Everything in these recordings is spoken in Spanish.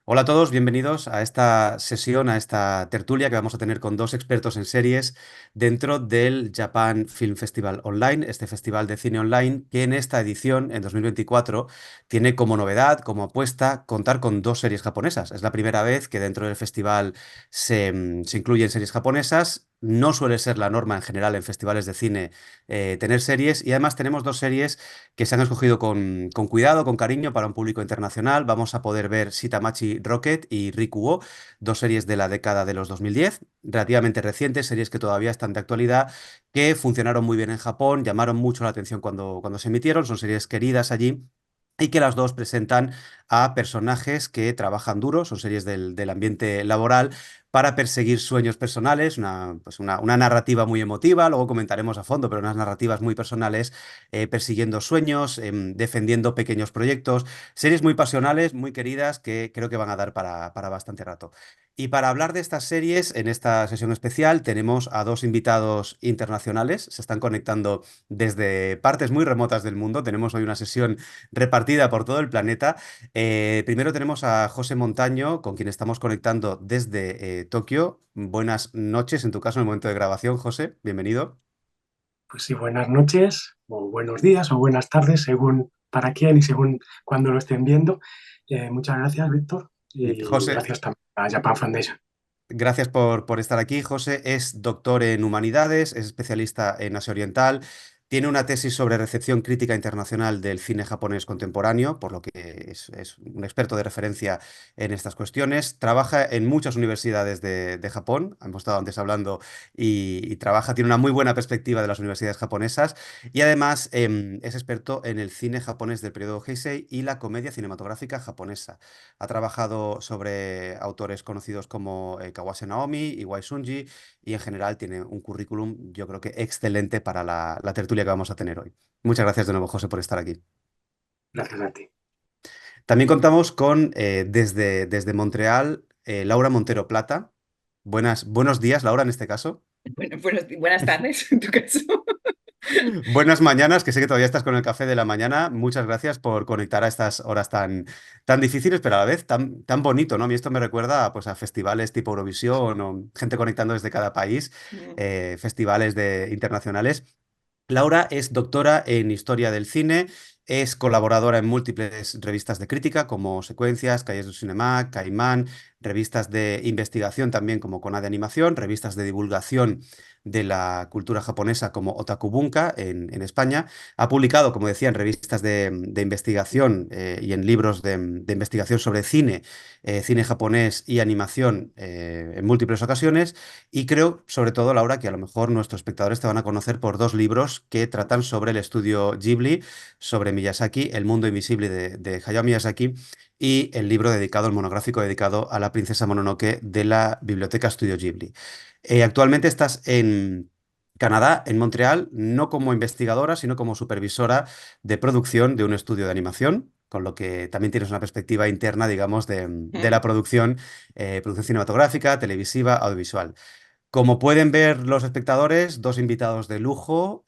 Hola a todos, bienvenidos a esta sesión, a esta tertulia que vamos a tener con dos expertos en series dentro del Japan Film Festival Online, este festival de cine online que en esta edición, en 2024, tiene como novedad, como apuesta, contar con dos series japonesas. Es la primera vez que dentro del festival se incluyen series japonesas. No suele ser la norma en general en festivales de cine tener series y además tenemos dos series que se han escogido con cuidado, con cariño para un público internacional. Vamos a poder ver Shitamachi Rocket y Rikuo, dos series de la década de los 2010, relativamente recientes, series que todavía están de actualidad, que funcionaron muy bien en Japón, llamaron mucho la atención cuando se emitieron, son series queridas allí. Y que las dos presentan a personajes que trabajan duro, son series del ambiente laboral, para perseguir sueños personales, una narrativa muy emotiva, luego comentaremos a fondo, pero unas narrativas muy personales persiguiendo sueños, defendiendo pequeños proyectos, series muy pasionales, muy queridas, que creo que van a dar para bastante rato. Y para hablar de estas series, en esta sesión especial tenemos a dos invitados internacionales, se están conectando desde partes muy remotas del mundo, tenemos hoy una sesión repartida por todo el planeta. Primero tenemos a José Montaño, con quien estamos conectando desde Tokio. Buenas noches, en tu caso, en el momento de grabación, José, bienvenido. Pues sí, buenas noches, o buenos días, o buenas tardes, según para quién y según cuándo lo estén viendo. Muchas gracias, Víctor, y José, gracias también a Japan Foundation. gracias por estar aquí. José es doctor en humanidades, es especialista en Asia Oriental, tiene una tesis sobre recepción crítica internacional del cine japonés contemporáneo, por lo que es un experto de referencia en estas cuestiones. Trabaja en muchas universidades de Japón, hemos estado antes hablando, y trabaja, tiene una muy buena perspectiva de las universidades japonesas y además es experto en el cine japonés del periodo Heisei y la comedia cinematográfica japonesa. Ha trabajado sobre autores conocidos como Kawase Naomi, Iwai Sunji y en general tiene un currículum, yo creo que excelente para la tertulia que vamos a tener hoy. Muchas gracias de nuevo, José, por estar aquí. Gracias a ti. También contamos con, desde Montreal, Laura Montero Plata. Buenos días, Laura, en este caso. Bueno, buenas tardes, en tu caso. Buenas mañanas, que sé que todavía estás con el café de la mañana. Muchas gracias por conectar a estas horas tan difíciles, pero a la vez tan bonito, ¿no? A mí esto me recuerda pues, a festivales tipo Eurovisión o gente conectando desde cada país, Mm. festivales internacionales. Laura es doctora en Historia del Cine, es colaboradora en múltiples revistas de crítica como Secuencias, Calles del Cinema, Caimán, revistas de investigación también como Kona de Animación, revistas de divulgación de la cultura japonesa como Otaku Bunka en España. Ha publicado, como decía, en revistas de investigación y en libros de investigación sobre cine, cine japonés y animación en múltiples ocasiones. Y creo, sobre todo, Laura, que a lo mejor nuestros espectadores te van a conocer por dos libros que tratan sobre el estudio Ghibli, sobre Miyazaki, El mundo invisible de Hayao Miyazaki, y el libro dedicado, el monográfico dedicado a la princesa Mononoke de la Biblioteca Studio Ghibli. Actualmente estás en Canadá, en Montreal, no como investigadora, sino como supervisora de producción de un estudio de animación, con lo que también tienes una perspectiva interna, digamos, de la Mm. producción cinematográfica, televisiva, audiovisual. Como pueden ver los espectadores, dos invitados de lujo,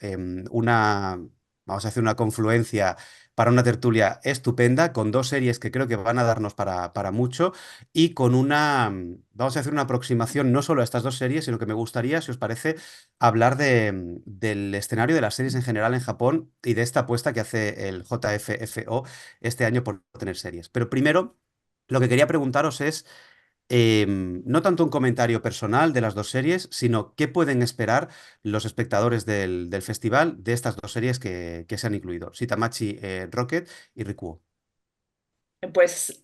vamos a hacer una confluencia para una tertulia estupenda, con dos series que creo que van a darnos para mucho y con vamos a hacer una aproximación no solo a estas dos series, sino que me gustaría, si os parece, hablar del escenario de las series en general en Japón y de esta apuesta que hace el JFFO este año por tener series. Pero primero, lo que quería preguntaros es no tanto un comentario personal de las dos series, sino qué pueden esperar los espectadores del festival de estas dos series que se han incluido, Shitamachi Rocket y Rikuo. Pues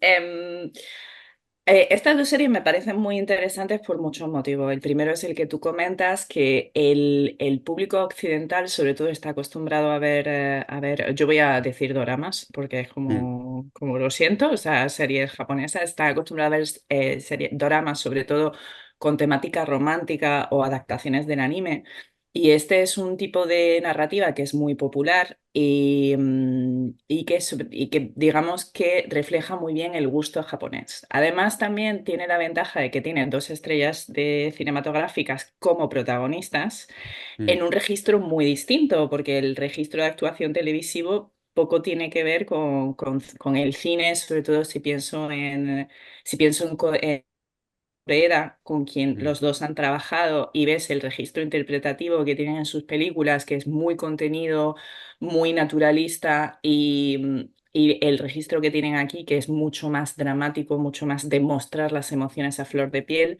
estas dos series me parecen muy interesantes por muchos motivos. El primero es el que tú comentas, que el público occidental sobre todo está acostumbrado a ver, yo voy a decir doramas, porque es Mm, como lo siento, o sea, series japonesas, está acostumbrado a ver doramas sobre todo con temática romántica o adaptaciones del anime. Y este es un tipo de narrativa que es muy popular y que digamos que refleja muy bien el gusto japonés. Además, también tiene la ventaja de que tiene dos estrellas de cinematográficas como protagonistas mm, en un registro muy distinto, porque el registro de actuación televisivo poco tiene que ver con el cine, sobre todo si pienso en Herrera, con quien los dos han trabajado, y ves el registro interpretativo que tienen en sus películas, que es muy contenido, muy naturalista, y el registro que tienen aquí, que es mucho más dramático, mucho más de mostrar las emociones a flor de piel.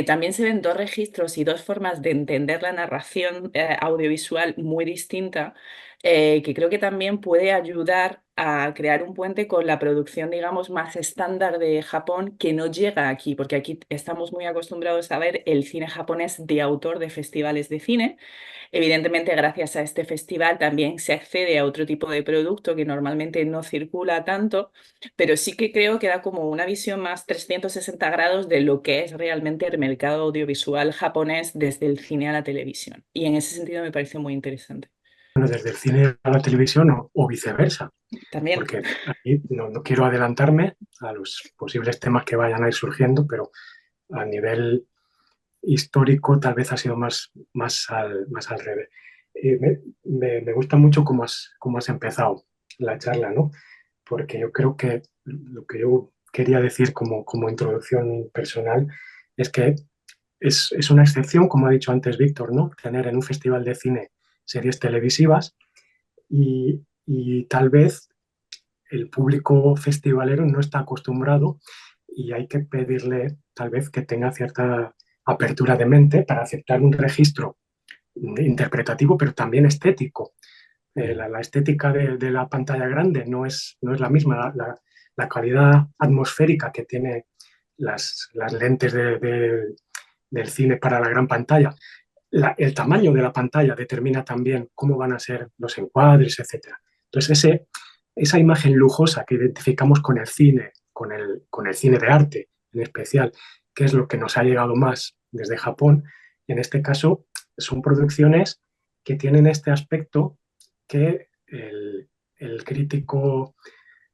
También se ven dos registros y dos formas de entender la narración audiovisual muy distinta, que creo que también puede ayudar a crear un puente con la producción, digamos, más estándar de Japón, que no llega aquí, porque aquí estamos muy acostumbrados a ver el cine japonés de autor de festivales de cine. Evidentemente, gracias a este festival también se accede a otro tipo de producto que normalmente no circula tanto, pero sí que creo que da como una visión más 360 grados de lo que es realmente el mercado audiovisual japonés desde el cine a la televisión. Y en ese sentido me parece muy interesante. Bueno, desde el cine a la televisión o viceversa, También. porque aquí no quiero adelantarme a los posibles temas que vayan a ir surgiendo, pero a nivel histórico tal vez ha sido más al revés. Me gusta mucho cómo has empezado la charla, ¿no? Porque yo creo que lo que yo quería decir como introducción personal es que es una excepción, como ha dicho antes Víctor, ¿no? Tener en un festival de cine series televisivas y tal vez el público festivalero no está acostumbrado y hay que pedirle tal vez que tenga cierta apertura de mente para aceptar un registro interpretativo, pero también estético. La estética de la pantalla grande no es la misma. La calidad atmosférica que tiene las lentes del cine para la gran pantalla, el tamaño de la pantalla determina también cómo van a ser los encuadres, etc. Entonces, esa imagen lujosa que identificamos con el cine, con el cine de arte en especial, que es lo que nos ha llegado más desde Japón, en este caso son producciones que tienen este aspecto que el crítico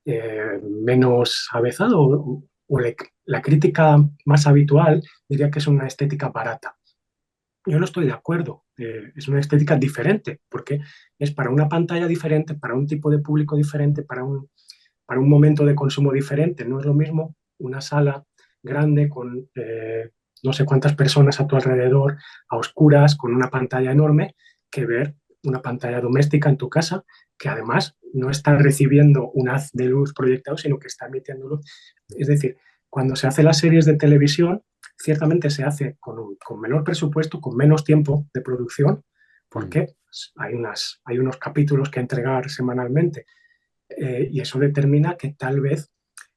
menos avezado o la crítica más habitual diría que es una estética barata. Yo no estoy de acuerdo. Es una estética diferente, porque es para una pantalla diferente, para un tipo de público diferente, para un momento de consumo diferente. No es lo mismo una sala grande con no sé cuántas personas a tu alrededor, a oscuras, con una pantalla enorme, que ver una pantalla doméstica en tu casa, que además no está recibiendo un haz de luz proyectado, sino que está emitiendo luz. Es decir, cuando se hacen las series de televisión, ciertamente se hace con menor presupuesto, con menos tiempo de producción, porque hay unos capítulos que entregar semanalmente y eso determina que tal vez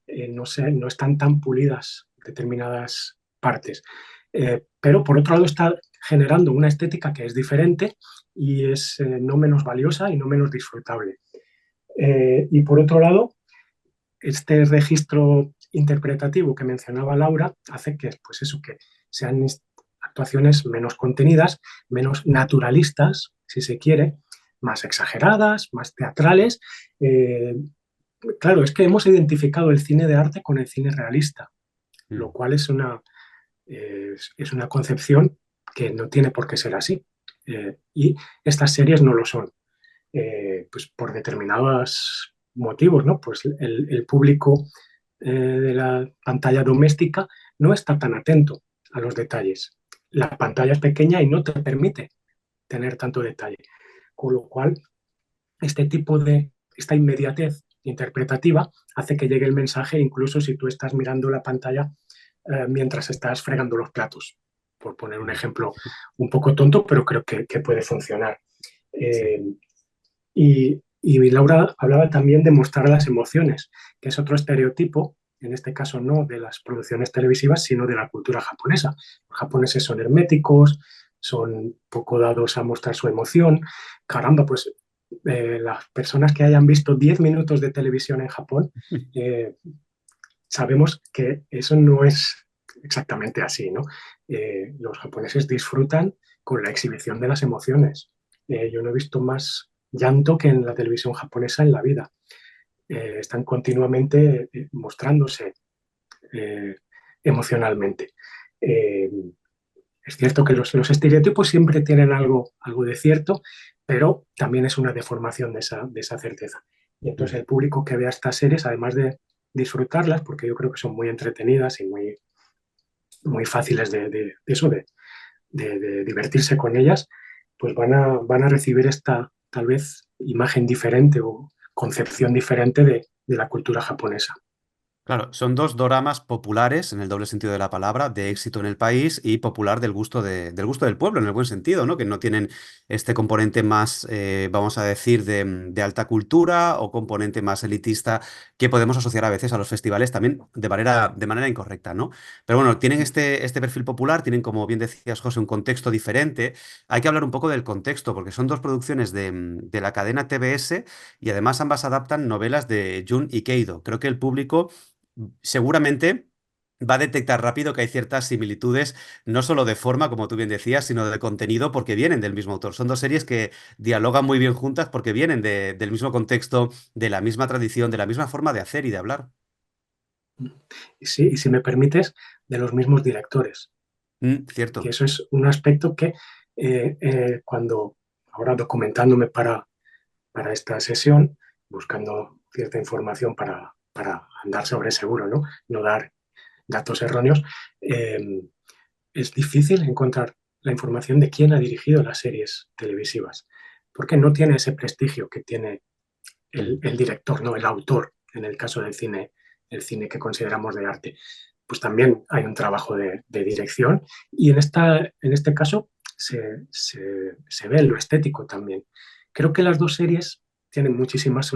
no están tan pulidas determinadas partes. Pero por otro lado está generando una estética que es diferente y es no menos valiosa y no menos disfrutable. Y por otro lado, este registro interpretativo que mencionaba Laura hace que, pues eso, que sean actuaciones menos contenidas, menos naturalistas, si se quiere, más exageradas, más teatrales. Claro, es que hemos identificado el cine de arte con el cine realista, lo cual es una concepción que no tiene por qué ser así. Y estas series no lo son, pues por determinados motivos, ¿no? Pues el público de la pantalla doméstica no está tan atento a los detalles. La pantalla es pequeña y no te permite tener tanto detalle. Con lo cual, esta inmediatez interpretativa hace que llegue el mensaje incluso si tú estás mirando la pantalla mientras estás fregando los platos, por poner un ejemplo un poco tonto, pero creo que puede funcionar. Y Laura hablaba también de mostrar las emociones, que es otro estereotipo, en este caso no de las producciones televisivas, sino de la cultura japonesa. Los japoneses son herméticos, son poco dados a mostrar su emoción. Caramba, pues las personas que hayan visto 10 minutos de televisión en Japón, sabemos que eso no es exactamente así, ¿no? Los japoneses disfrutan con la exhibición de las emociones. Yo no he visto más llanto que en la televisión japonesa en la vida. Están continuamente mostrándose emocionalmente. Es cierto que los estereotipos siempre tienen algo de cierto, pero también es una deformación de esa certeza. Y entonces Mm. el público que vea estas series, además de disfrutarlas, porque yo creo que son muy entretenidas y muy fáciles de divertirse con ellas, pues van a recibir esta tal vez imagen diferente o concepción diferente de la cultura japonesa. Claro, son dos doramas populares, en el doble sentido de la palabra, de éxito en el país y popular del gusto del pueblo, en el buen sentido, ¿no? Que no tienen este componente más, vamos a decir, de alta cultura o componente más elitista que podemos asociar a veces a los festivales también de manera incorrecta, ¿no? Pero bueno, tienen este perfil popular, tienen, como bien decías, José, un contexto diferente. Hay que hablar un poco del contexto, porque son dos producciones de la cadena TBS y además ambas adaptan novelas de Jun Ikeido. Creo que el público seguramente va a detectar rápido que hay ciertas similitudes, no solo de forma, como tú bien decías, sino de contenido, porque vienen del mismo autor. Son dos series que dialogan muy bien juntas porque vienen del mismo contexto, de la misma tradición, de la misma forma de hacer y de hablar. Y si me permites, de los mismos directores, que Cierto. eso es un aspecto que cuando, ahora documentándome para esta sesión, buscando cierta información para andar sobre seguro, ¿no? No dar datos erróneos, eh, es difícil encontrar la información de quién ha dirigido las series televisivas, porque no tiene ese prestigio que tiene Mm, el director, ¿no? El autor, en el caso del cine, el cine que consideramos de arte. Pues también hay un trabajo de dirección y en este caso se ve lo estético también. Creo que las dos series tienen muchísimas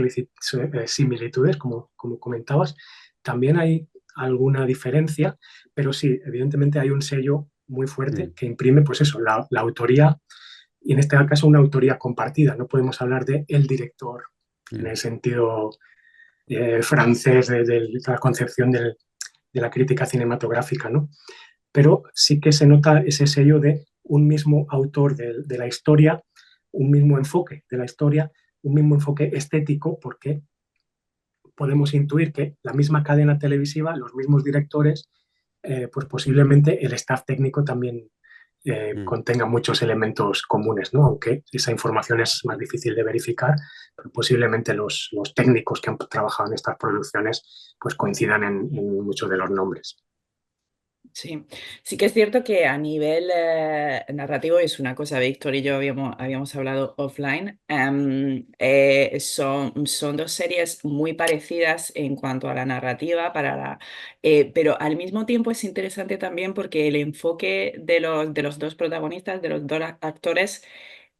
similitudes, como comentabas. También hay alguna diferencia, pero sí, evidentemente hay un sello muy fuerte mm, que imprime, pues eso, la autoría, y en este caso una autoría compartida. No podemos hablar de el director en el mm, sentido francés de la concepción de la crítica cinematográfica, ¿no? Pero sí que se nota ese sello de un mismo autor de la historia, un mismo enfoque de la historia, un mismo enfoque estético, porque podemos intuir que la misma cadena televisiva, los mismos directores, pues posiblemente el staff técnico también mm. contenga muchos elementos comunes, ¿no? Aunque esa información es más difícil de verificar, pero posiblemente los técnicos que han trabajado en estas producciones pues coincidan en muchos de los nombres. Sí, sí que es cierto que a nivel narrativo es una cosa, Víctor y yo habíamos hablado offline, son dos series muy parecidas en cuanto a la narrativa, pero al mismo tiempo es interesante también porque el enfoque de los dos protagonistas, de los dos actores,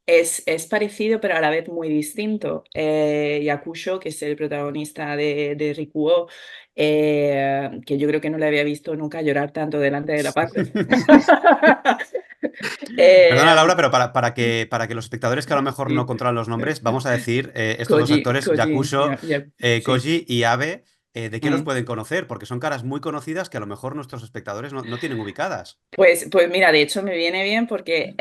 es parecido pero a la vez muy distinto. Yakusho, que es el protagonista de Rikuo, que yo creo que no le había visto nunca llorar tanto delante de la pantalla. Perdona, Eh, Laura, pero para que los espectadores que a lo mejor no sí. controlan los nombres, vamos a decir estos dos Koji, actores, Koji, Yakusho, sí. Koji y Abe, ¿de qué los Mm. pueden conocer? Porque son caras muy conocidas que a lo mejor nuestros espectadores no tienen ubicadas. Pues mira, de hecho me viene bien porque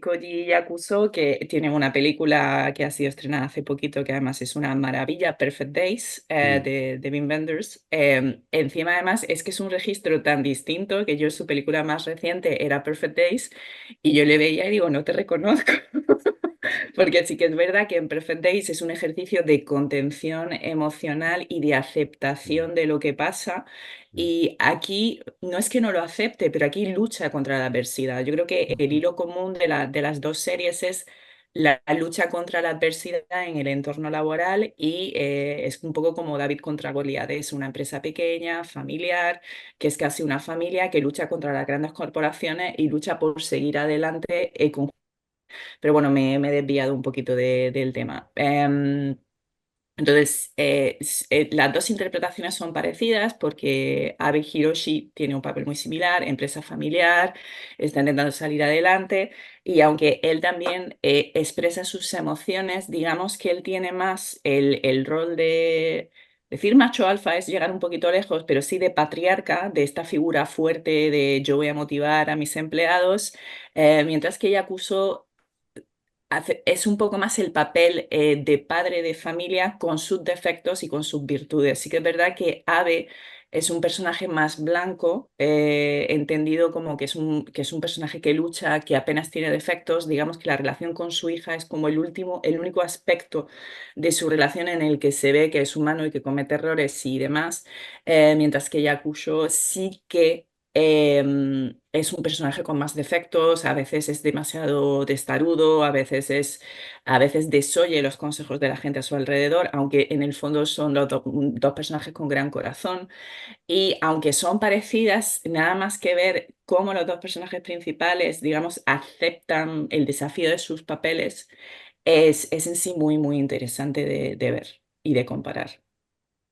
Koji Yakuzo, que tiene una película que ha sido estrenada hace poquito, que además es una maravilla, Perfect Days, Mm. de Wim Wenders. Encima además es que es un registro tan distinto que yo su película más reciente era Perfect Days y yo le veía y digo, no te reconozco. Porque sí que es verdad que en Perfect Days es un ejercicio de contención emocional y de Mm, aceptación de lo que pasa. mm, Y aquí no es que no lo acepte, pero aquí lucha contra la adversidad. Yo creo que el hilo común de las dos series es la lucha contra la adversidad en el entorno laboral y es un poco como David contra Goliat. Es una empresa pequeña, familiar, que es casi una familia que lucha contra las grandes corporaciones y lucha por seguir adelante pero bueno, me he desviado un poquito del tema. Entonces, las dos interpretaciones son parecidas porque Abe Hiroshi tiene un papel muy similar, empresa familiar, está intentando salir adelante y aunque él también expresa sus emociones, digamos que él tiene más el rol de... Decir macho alfa es llegar un poquito lejos, pero sí de patriarca, de esta figura fuerte de yo voy a motivar a mis empleados, mientras que ella acusó es un poco más el papel de padre de familia con sus defectos y con sus virtudes. Sí que es verdad que Abe es un personaje más blanco, entendido como que es un personaje que lucha, que apenas tiene defectos. Digamos que la relación con su hija es como el único aspecto de su relación en el que se ve que es humano y que comete errores y demás, mientras que Yakusho sí que es un personaje con más defectos. A veces es demasiado testarudo, a veces desoye los consejos de la gente a su alrededor, aunque en el fondo son dos personajes con gran corazón. Y aunque son parecidas, nada más que ver cómo los dos personajes principales, digamos, aceptan el desafío de sus papeles, es en sí muy, muy interesante de ver y de comparar.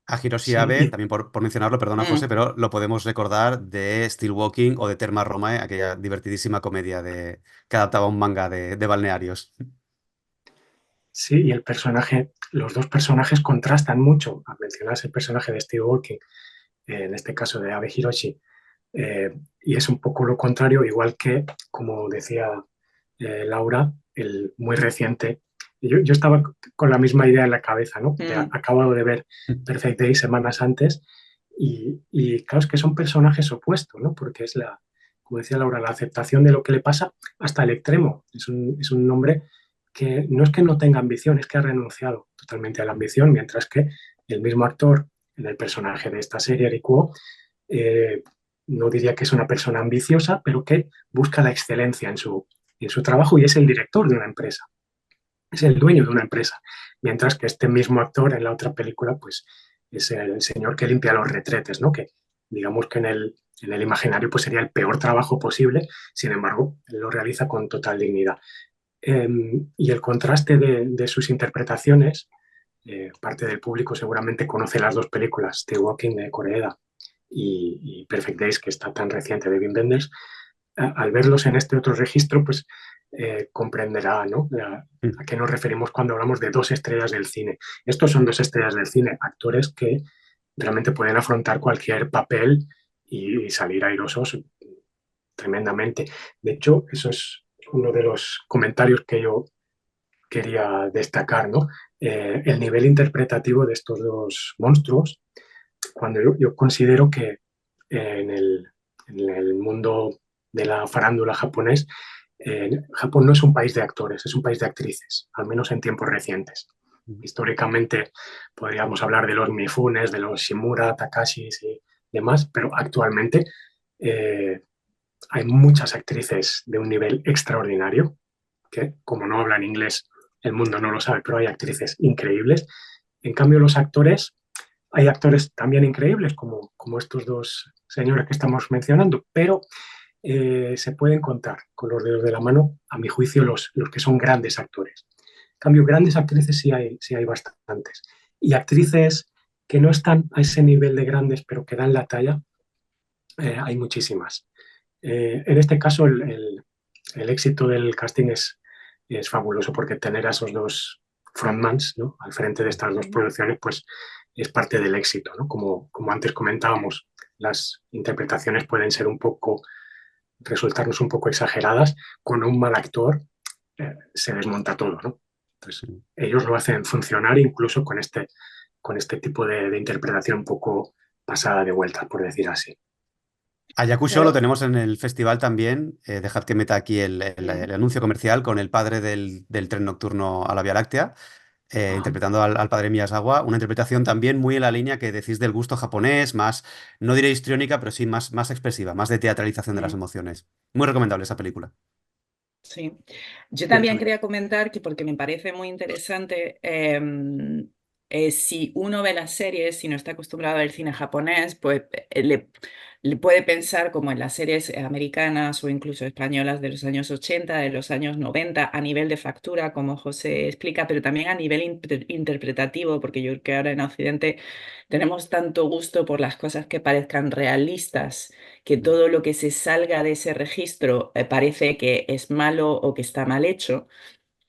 A Hiroshi Sí, Abe, también por mencionarlo, perdona José, Mm. pero lo podemos recordar de Steel Walking o de Terma Romae, aquella divertidísima comedia que adaptaba un manga de balnearios. sí, y el personaje, los dos personajes contrastan mucho. Mencionas el personaje de Steve Walking, en este caso de Abe Hiroshi, y es un poco lo contrario, igual que, como decía Laura, el muy reciente. Yo estaba con la misma idea en la cabeza, ¿no? Mm. Acabado de ver Perfect Day semanas antes y claro, es que son personajes opuestos, ¿no? Porque es como decía Laura, la aceptación de lo que le pasa hasta el extremo. Es un hombre que no es que no tenga ambición, es que ha renunciado totalmente a la ambición, mientras que el mismo actor en el personaje de esta serie, Eric Wu, eh, no diría que es una persona ambiciosa, pero que busca la excelencia en su trabajo y es el director de una empresa, es el dueño de una empresa. Mientras que este mismo actor en la otra película, pues es el señor que limpia los retretes, ¿no? Que digamos que en el imaginario pues sería el peor trabajo posible, sin embargo, él lo realiza con total dignidad. Y el contraste de sus interpretaciones, parte del público seguramente conoce las dos películas, The Walking de Koreeda y Perfect Days, que está tan reciente de Wim Wenders. Al verlos en este otro registro, pues comprenderá, ¿no? A qué nos referimos cuando hablamos de dos estrellas del cine. Estos son dos estrellas del cine, actores que realmente pueden afrontar cualquier papel y salir airosos tremendamente. De hecho, eso es uno de los comentarios que yo quería destacar, ¿no? El nivel interpretativo de estos dos monstruos, cuando yo considero que en el mundo de la farándula japonés, Japón no es un país de actores, es un país de actrices, al menos en tiempos recientes. Históricamente podríamos hablar de los Mifunes, de los Shimura, Takashis y demás, pero actualmente eh, hay muchas actrices de un nivel extraordinario, que como no hablan inglés, el mundo no lo sabe, pero hay actrices increíbles. En cambio, los actores, hay actores también increíbles, como estos dos señores que estamos mencionando, pero se pueden contar con los dedos de la mano, a mi juicio, los que son grandes actores. En cambio, grandes actrices sí hay bastantes. Y actrices que no están a ese nivel de grandes, pero que dan la talla, hay muchísimas. En este caso, el éxito del casting es fabuloso porque tener a esos dos frontmans, ¿no? Al frente de estas dos producciones, pues es parte del éxito, ¿no? Como antes comentábamos, las interpretaciones pueden ser resultarnos un poco exageradas. Con un mal actor se desmonta todo, ¿no? Entonces, ellos lo hacen funcionar incluso con este tipo de interpretación un poco pasada de vueltas, por decir así. A Yakusho lo Claro. tenemos en el festival también. Dejad que meta aquí el anuncio comercial con el padre del tren nocturno a la Vía Láctea, Ajá. interpretando al padre Miyazawa. Una interpretación también muy en la línea que decís del gusto japonés, más, no diré histriónica, pero sí más expresiva, más de teatralización de las Mm. emociones. Muy recomendable esa película. Sí, yo también Ciertamente. quería comentar que porque me parece muy interesante, si uno ve las series, si no está acostumbrado a ver cine japonés, pues le puede pensar como en las series americanas o incluso españolas de los años 80, de los años 90, a nivel de factura, como José explica, pero también a nivel interpretativo, porque yo creo que ahora en Occidente tenemos tanto gusto por las cosas que parezcan realistas, que todo lo que se salga de ese registro parece que es malo o que está mal hecho.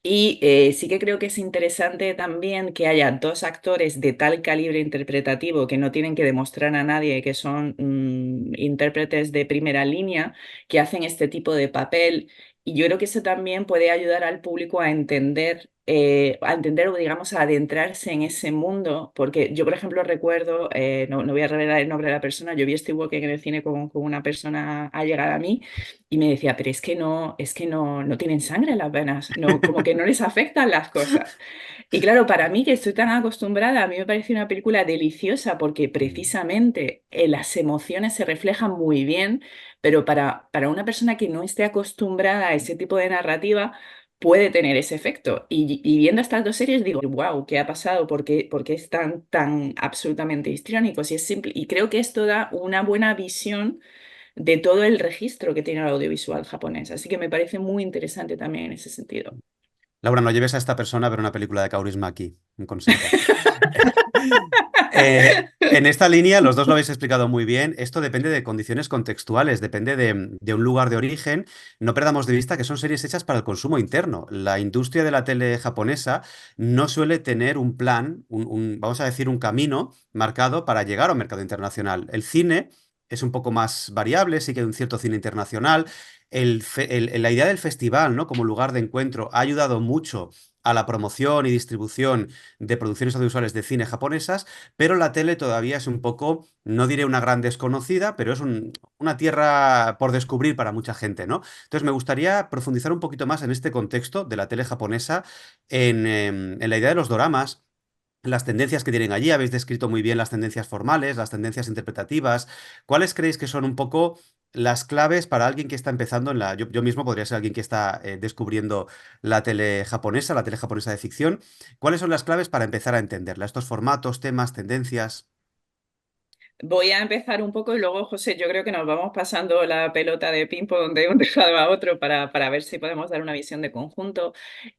Y sí que creo que es interesante también que haya dos actores de tal calibre interpretativo que no tienen que demostrar a nadie que son intérpretes de primera línea, que hacen este tipo de papel Y yo creo que eso también puede ayudar al público a entender o digamos a adentrarse en ese mundo, porque yo, por ejemplo, recuerdo, no voy a revelar el nombre de la persona, yo vi Steve Walking en el cine con una persona allegada a mí y me decía, pero es que no tienen sangre en las venas, no, como que no les afectan las cosas. Y claro, para mí que estoy tan acostumbrada, a mí me parece una película deliciosa porque precisamente las emociones se reflejan muy bien, pero para una persona que no esté acostumbrada a ese tipo de narrativa, puede tener ese efecto. Y viendo estas dos series digo, wow, ¿qué ha pasado? Por qué están tan absolutamente histriónicos? Y es simple, y creo que esto da una buena visión de todo el registro que tiene el audiovisual japonés. Así que me parece muy interesante también en ese sentido. Laura, no lleves a esta persona a ver una película de Kaurismäki, un consejo. En esta línea, los dos lo habéis explicado muy bien, esto depende de condiciones contextuales, depende de un lugar de origen. No perdamos de vista que son series hechas para el consumo interno. La industria de la tele japonesa no suele tener un plan, vamos a decir, un camino marcado para llegar a un mercado internacional. El cine es un poco más variable, sí que hay un cierto cine internacional. La idea del festival, ¿no? Como lugar de encuentro ha ayudado mucho a la promoción y distribución de producciones audiovisuales de cine japonesas, pero la tele todavía es un poco, no diré una gran desconocida, pero es una tierra por descubrir para mucha gente, ¿no? Entonces me gustaría profundizar un poquito más en este contexto de la tele japonesa, en la idea de los doramas. Las tendencias que tienen allí, habéis descrito muy bien las tendencias formales, las tendencias interpretativas. ¿Cuáles creéis que son un poco las claves para alguien que está empezando en la... Yo mismo podría ser alguien que está descubriendo la tele japonesa de ficción. ¿Cuáles son las claves para empezar a entenderla? Estos formatos, temas, tendencias. Voy a empezar un poco y luego, José, yo creo que nos vamos pasando la pelota de ping-pong de un tejado a otro para ver si podemos dar una visión de conjunto.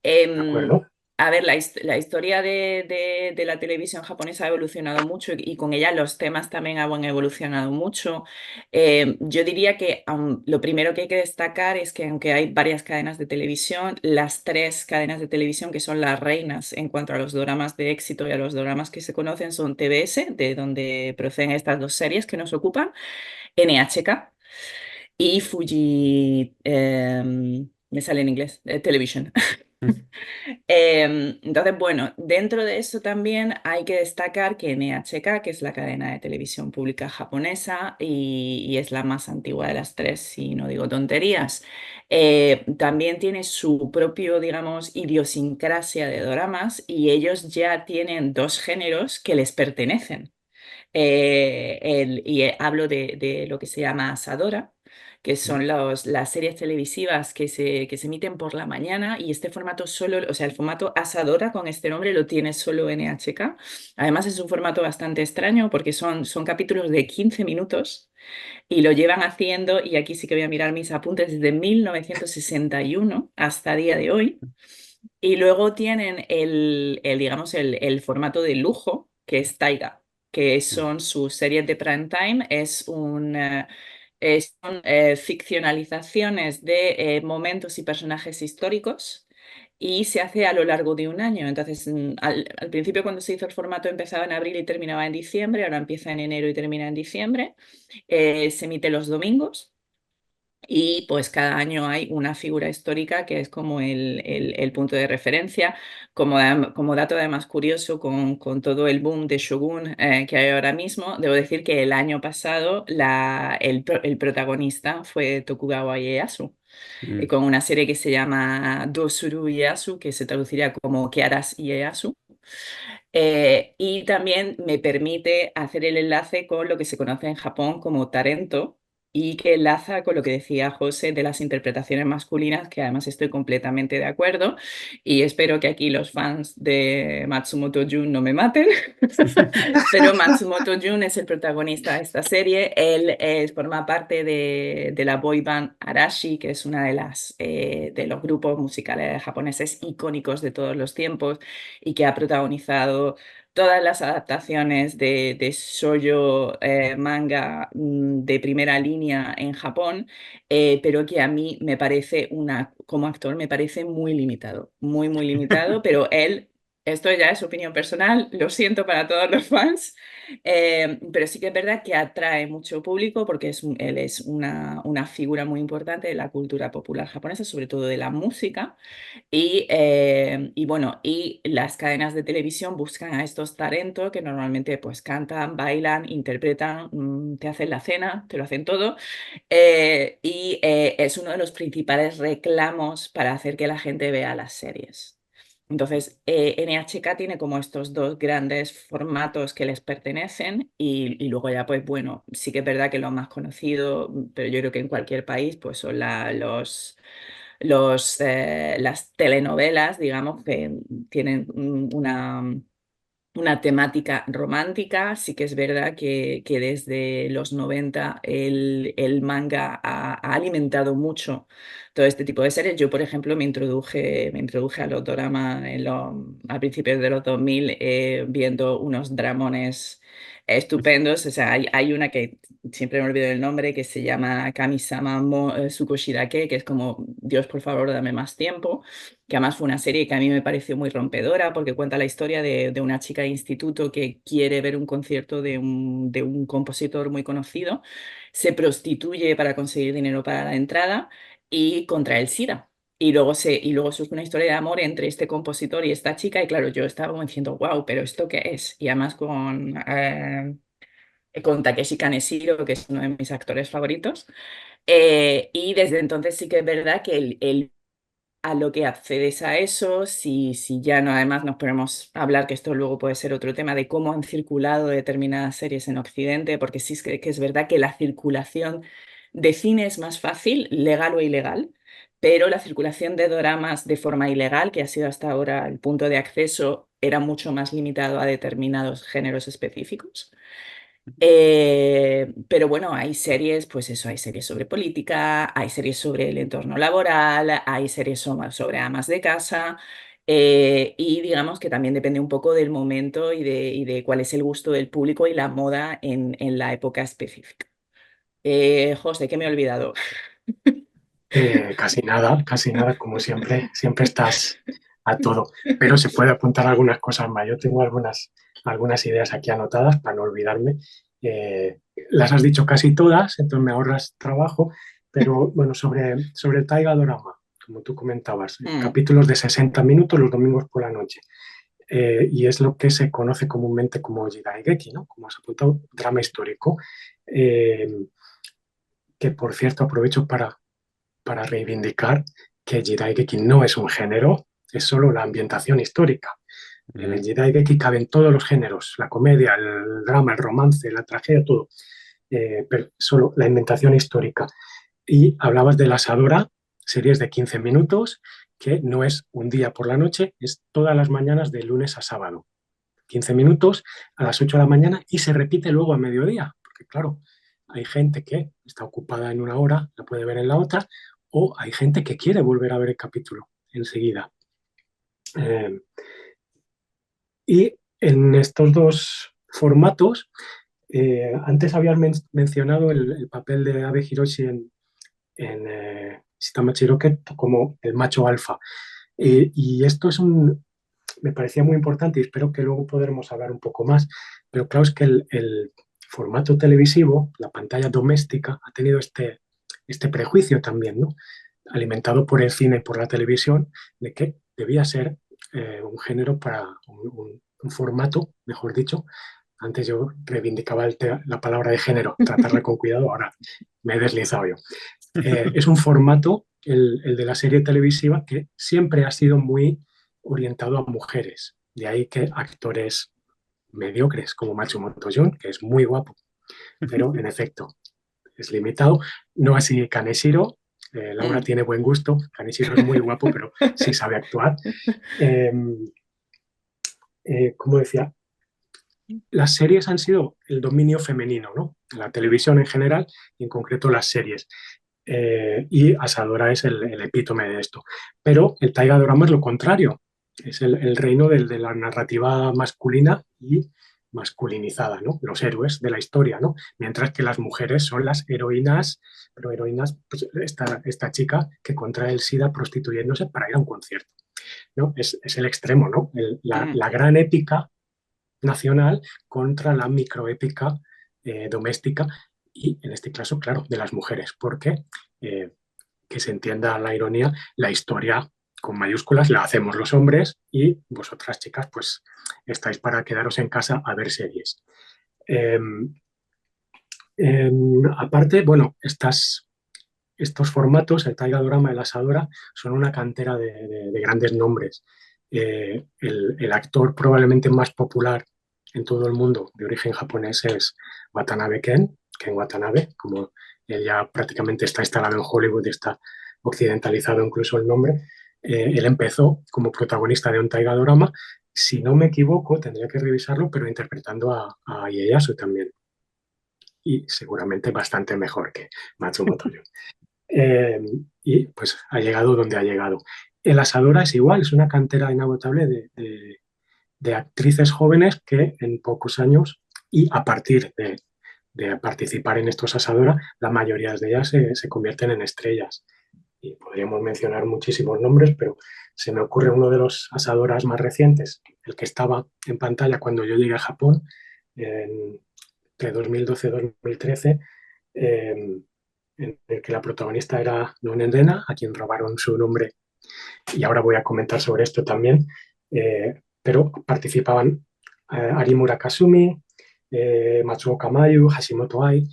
¿De Em, acuerdo? a ver, la historia de la televisión japonesa ha evolucionado mucho y con ella los temas también han evolucionado mucho. Yo diría que lo primero que hay que destacar es que aunque hay varias cadenas de televisión, las tres cadenas de televisión que son las reinas en cuanto a los doramas de éxito y a los doramas que se conocen son TBS, de donde proceden estas dos series que nos ocupan, NHK y Fuji, me sale en inglés, Television. Entonces, bueno, dentro de eso también hay que destacar que NHK, que es la cadena de televisión pública japonesa y es la más antigua de las tres, si no digo tonterías, también tiene su propio, digamos, idiosincrasia de doramas y ellos ya tienen dos géneros que les pertenecen. Hablo de lo que se llama Asadora, que son las series televisivas que se emiten por la mañana y este formato solo, o sea, el formato Asadora con este nombre lo tiene solo NHK. Además es un formato bastante extraño porque son capítulos de 15 minutos y lo llevan haciendo, y aquí sí que voy a mirar mis apuntes, desde 1961 hasta día de hoy. Y luego tienen digamos, el formato de lujo, que es Taiga, que son sus series de prime time. Son ficcionalizaciones de momentos y personajes históricos y se hace a lo largo de un año. Entonces, al principio cuando se hizo el formato empezaba en abril y terminaba en diciembre, ahora empieza en enero y termina en diciembre. Se emite los domingos. Y pues cada año hay una figura histórica que es como el punto de referencia. Como dato además curioso, con todo el boom de Shogun que hay ahora mismo, debo decir que el año pasado el protagonista fue Tokugawa Ieyasu, Mm. con una serie que se llama Dosuru Ieyasu, que se traduciría como ¿Qué harás Ieyasu? Y también me permite hacer el enlace con lo que se conoce en Japón como Tarento y que enlaza con lo que decía José de las interpretaciones masculinas, que además estoy completamente de acuerdo y espero que aquí los fans de Matsumoto Jun no me maten, pero Matsumoto Jun es el protagonista de esta serie. Él forma parte de la boy band Arashi, que es una de los grupos musicales japoneses icónicos de todos los tiempos y que ha protagonizado todas las adaptaciones de shoujo manga de primera línea en Japón, pero que a mí me parece como actor me parece muy limitado, muy limitado, pero él esto ya es opinión personal, lo siento para todos los fans, pero sí que es verdad que atrae mucho público porque él es una figura muy importante de la cultura popular japonesa, sobre todo de la música. Y bueno, y las cadenas de televisión buscan a estos talentos que normalmente pues cantan, bailan, interpretan, te hacen la cena, te lo hacen todo. Es uno de los principales reclamos para hacer que la gente vea las series. Entonces, NHK tiene como estos dos grandes formatos que les pertenecen y luego ya, pues bueno, sí que es verdad que lo más conocido, pero yo creo que en cualquier país, pues son las telenovelas, digamos, que tienen una temática romántica. Sí que es verdad que desde los 90 el manga ha alimentado mucho todo este tipo de series. Yo, por ejemplo, me introduje a los doramas a principios de los 2000 viendo unos dramones estupendos. O sea, hay una que siempre me olvido el nombre, que se llama Kami-sama Tsukoshidake, que es como, Dios, por favor, dame más tiempo, que además fue una serie que a mí me pareció muy rompedora porque cuenta la historia de una chica de instituto que quiere ver un concierto de un compositor muy conocido, se prostituye para conseguir dinero para la entrada y contrae el SIDA. Y luego surge una historia de amor entre este compositor y esta chica, y claro, yo estaba como diciendo, wow, pero ¿esto qué es? Y además con Takeshi Kaneshiro, que es uno de mis actores favoritos. Y desde entonces sí que es verdad que el a lo que accedes a eso, si ya no, además nos ponemos a hablar, que esto luego puede ser otro tema, de cómo han circulado determinadas series en Occidente, porque sí que es verdad que la circulación de cine es más fácil, legal o ilegal, pero la circulación de doramas de forma ilegal, que ha sido hasta ahora el punto de acceso, era mucho más limitado a determinados géneros específicos. Pero bueno, hay series, pues eso, hay series sobre política, hay series sobre el entorno laboral, hay series sobre amas de casa, y digamos que también depende un poco del momento y de cuál es el gusto del público y la moda en la época específica. José, ¿qué me he olvidado? Casi nada, como siempre, siempre estás a todo, pero se puede apuntar algunas cosas más. Yo tengo algunas ideas aquí anotadas para no olvidarme. Las has dicho casi todas, entonces me ahorras trabajo, pero bueno, sobre el Taiga Dorama, como tú comentabas, Mm, capítulos de 60 minutos los domingos por la noche. Y es lo que se conoce comúnmente como Jidaigeki, ¿no? Como has apuntado, drama histórico, eh, que por cierto aprovecho para reivindicar que Jidaigeki no es un género, es solo la ambientación histórica. En el Mm. Jidaigeki caben todos los géneros, la comedia, el drama, el romance, la tragedia, todo, pero solo la ambientación histórica. Y hablabas de las Adora, series de 15 minutos, que no es un día por la noche, es todas las mañanas de lunes a sábado. 15 minutos a las 8 de la mañana y se repite luego a mediodía, porque claro, hay gente que está ocupada en una hora, la puede ver en la otra, o hay gente que quiere volver a ver el capítulo enseguida. Eh, y en estos dos formatos, antes habías mencionado el papel de Abe Hiroshi en Shitamachi Rocket como el macho alfa. Y esto me parecía muy importante y espero que luego podremos hablar un poco más, pero claro es que el formato televisivo, la pantalla doméstica, ha tenido este prejuicio también, ¿no? Alimentado por el cine y por la televisión, de que debía ser un género para un formato, mejor dicho. Antes yo reivindicaba la palabra de género, tratarla con cuidado, ahora me he deslizado yo. Es un formato, el de la serie televisiva, que siempre ha sido muy orientado a mujeres. De ahí que actores mediocres como Matsumoto Jun, que es muy guapo, pero en efecto es limitado. No así Kaneshiro. Laura mm. tiene buen gusto. Kaneshiro es muy guapo, pero sí sabe actuar. Eh, como decía, las series han sido el dominio femenino, ¿no? La televisión en general y en concreto las series. Y Asadora es el epítome de esto. Pero el Taiga Drama es lo contrario, es el reino de la narrativa masculina y masculinizada, ¿no? Los héroes de la historia, ¿no? Mientras que las mujeres son las heroínas, pero heroínas, pues esta chica que contrae el SIDA prostituyéndose para ir a un concierto. ¿no? Es el extremo, ¿no? Mm. La gran épica nacional contra la microépica doméstica y, en este caso, claro, de las mujeres, porque, que se entienda la ironía, la historia con mayúsculas la hacemos los hombres y vosotras, chicas, pues estáis para quedaros en casa a ver series. Eh, Aparte, bueno, estos formatos, el Taiga Dorama, el Asadora, son una cantera de grandes nombres. El actor probablemente más popular en todo el mundo de origen japonés es Watanabe Ken Watanabe, como él ya prácticamente está instalado en Hollywood y está occidentalizado incluso el nombre. Él empezó como protagonista de un Taiga Dorama, si no me equivoco, tendría que revisarlo, pero interpretando a Ieyasu también. Y seguramente bastante mejor que Matsumoto Yo. Eh, y pues ha llegado donde ha llegado. El Asadora es igual, es una cantera inagotable de actrices jóvenes que en pocos años y a partir de participar en estos Asadora, la mayoría de ellas se convierten en estrellas. Y podríamos mencionar muchísimos nombres, pero se me ocurre uno de los Asadoras más recientes, el que estaba en pantalla cuando yo llegué a Japón, entre 2012 y 2013, en el que la protagonista era Non Endena, a quien robaron su nombre, y ahora voy a comentar sobre esto también, pero participaban Ari Murakazumi, Matsuoka Mayu, Hashimoto Ai,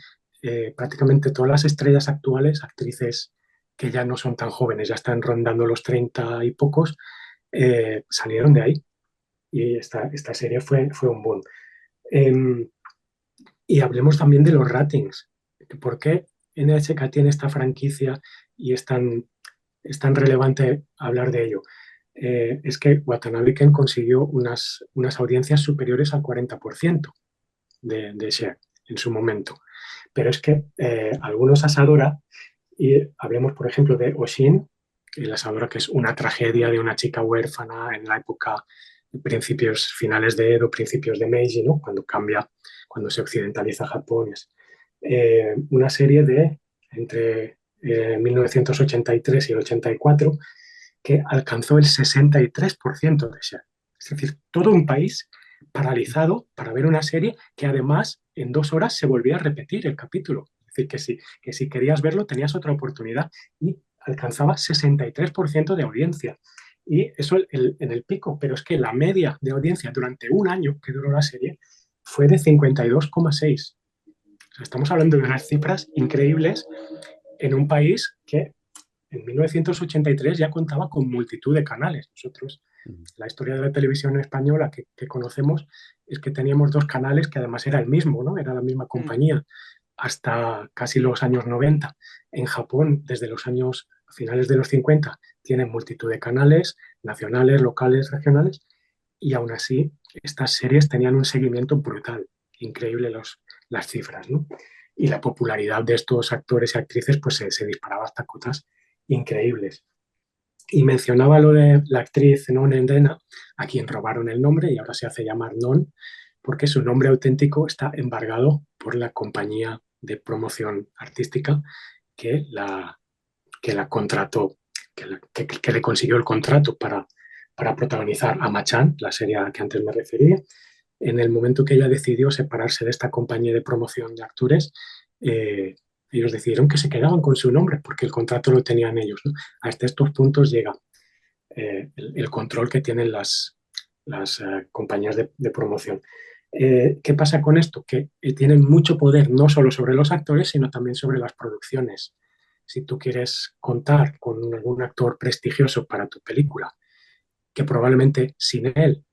prácticamente todas las estrellas actuales, actrices que ya no son tan jóvenes, ya están rondando los 30 y pocos, salieron de ahí. Y esta serie fue un boom. Eh, y hablemos también de los ratings. ¿Por qué NHK tiene esta franquicia y es tan relevante hablar de ello? Es que Watanabe Ken consiguió unas audiencias superiores al 40% de share en su momento. Pero es que algunos Asadora, y hablemos por ejemplo de Oshin, el Asadora que es una tragedia de una chica huérfana en la época, principios finales de Edo, principios de Meiji, ¿no? Cuando cambia, cuando se occidentaliza Japón. Es una serie de entre 1983 y el 84 que alcanzó el 63% de share. Es decir, todo un país paralizado para ver una serie que además en 2 horas se volvía a repetir el capítulo. Es decir, que si querías verlo tenías otra oportunidad y alcanzaba 63% de audiencia. Y eso en el pico, pero es que la media de audiencia durante un año que duró la serie fue de 52,6. O sea, estamos hablando de unas cifras increíbles en un país que en 1983 ya contaba con multitud de canales. Nosotros, la historia de la televisión española que conocemos es que teníamos 2 canales que además era el mismo, ¿no? Era la misma compañía hasta casi los años 90. En Japón, desde los años finales de los 50, tienen multitud de canales nacionales, locales, regionales, y aún así estas series tenían un seguimiento brutal, increíble las cifras, ¿no? Y la popularidad de estos actores y actrices pues se disparaba hasta cotas increíbles. Y mencionaba lo de la actriz Non Endena, a quien robaron el nombre y ahora se hace llamar Non, porque su nombre auténtico está embargado por la compañía de promoción artística que la contrató, que le consiguió el contrato para protagonizar Ama-chan, la serie a la que antes me refería. En el momento que ella decidió separarse de esta compañía de promoción de actores, ellos decidieron que se quedaban con su nombre porque el contrato lo tenían ellos, ¿no? Hasta estos puntos llega el control que tienen las compañías de promoción. ¿Qué pasa con esto? Que tienen mucho poder no solo sobre los actores, sino también sobre las producciones. Si tú quieres contar con algún actor prestigioso para tu película, que probablemente sin él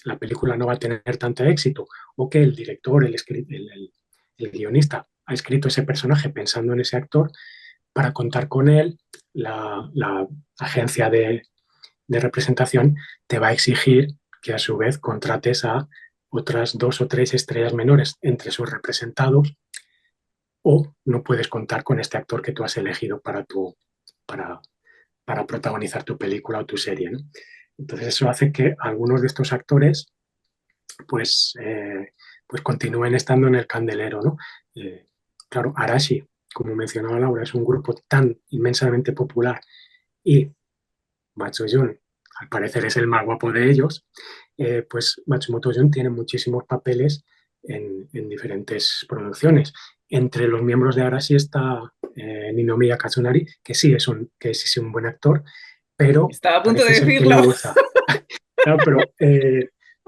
la película no va a tener tanto éxito, o que el director, el guionista ha escrito ese personaje pensando en ese actor, para contar con él, la agencia de representación te va a exigir que a su vez contrates a otras 2 o 3 estrellas menores entre sus representados, o no puedes contar con este actor que tú has elegido para, para protagonizar tu película o tu serie, ¿no? Entonces eso hace que algunos de estos actores pues continúen estando en el candelero, ¿no? Claro, Arashi, como mencionaba Laura, es un grupo tan inmensamente popular y Matsuyon, al parecer es el más guapo de ellos, pues Matsumoto John tiene muchísimos papeles en diferentes producciones. Entre los miembros de Arashi está Ninomiya Katsunari, que sí es un buen actor, pero Estaba a punto de parece ser que decirlo. no goza. Claro, pero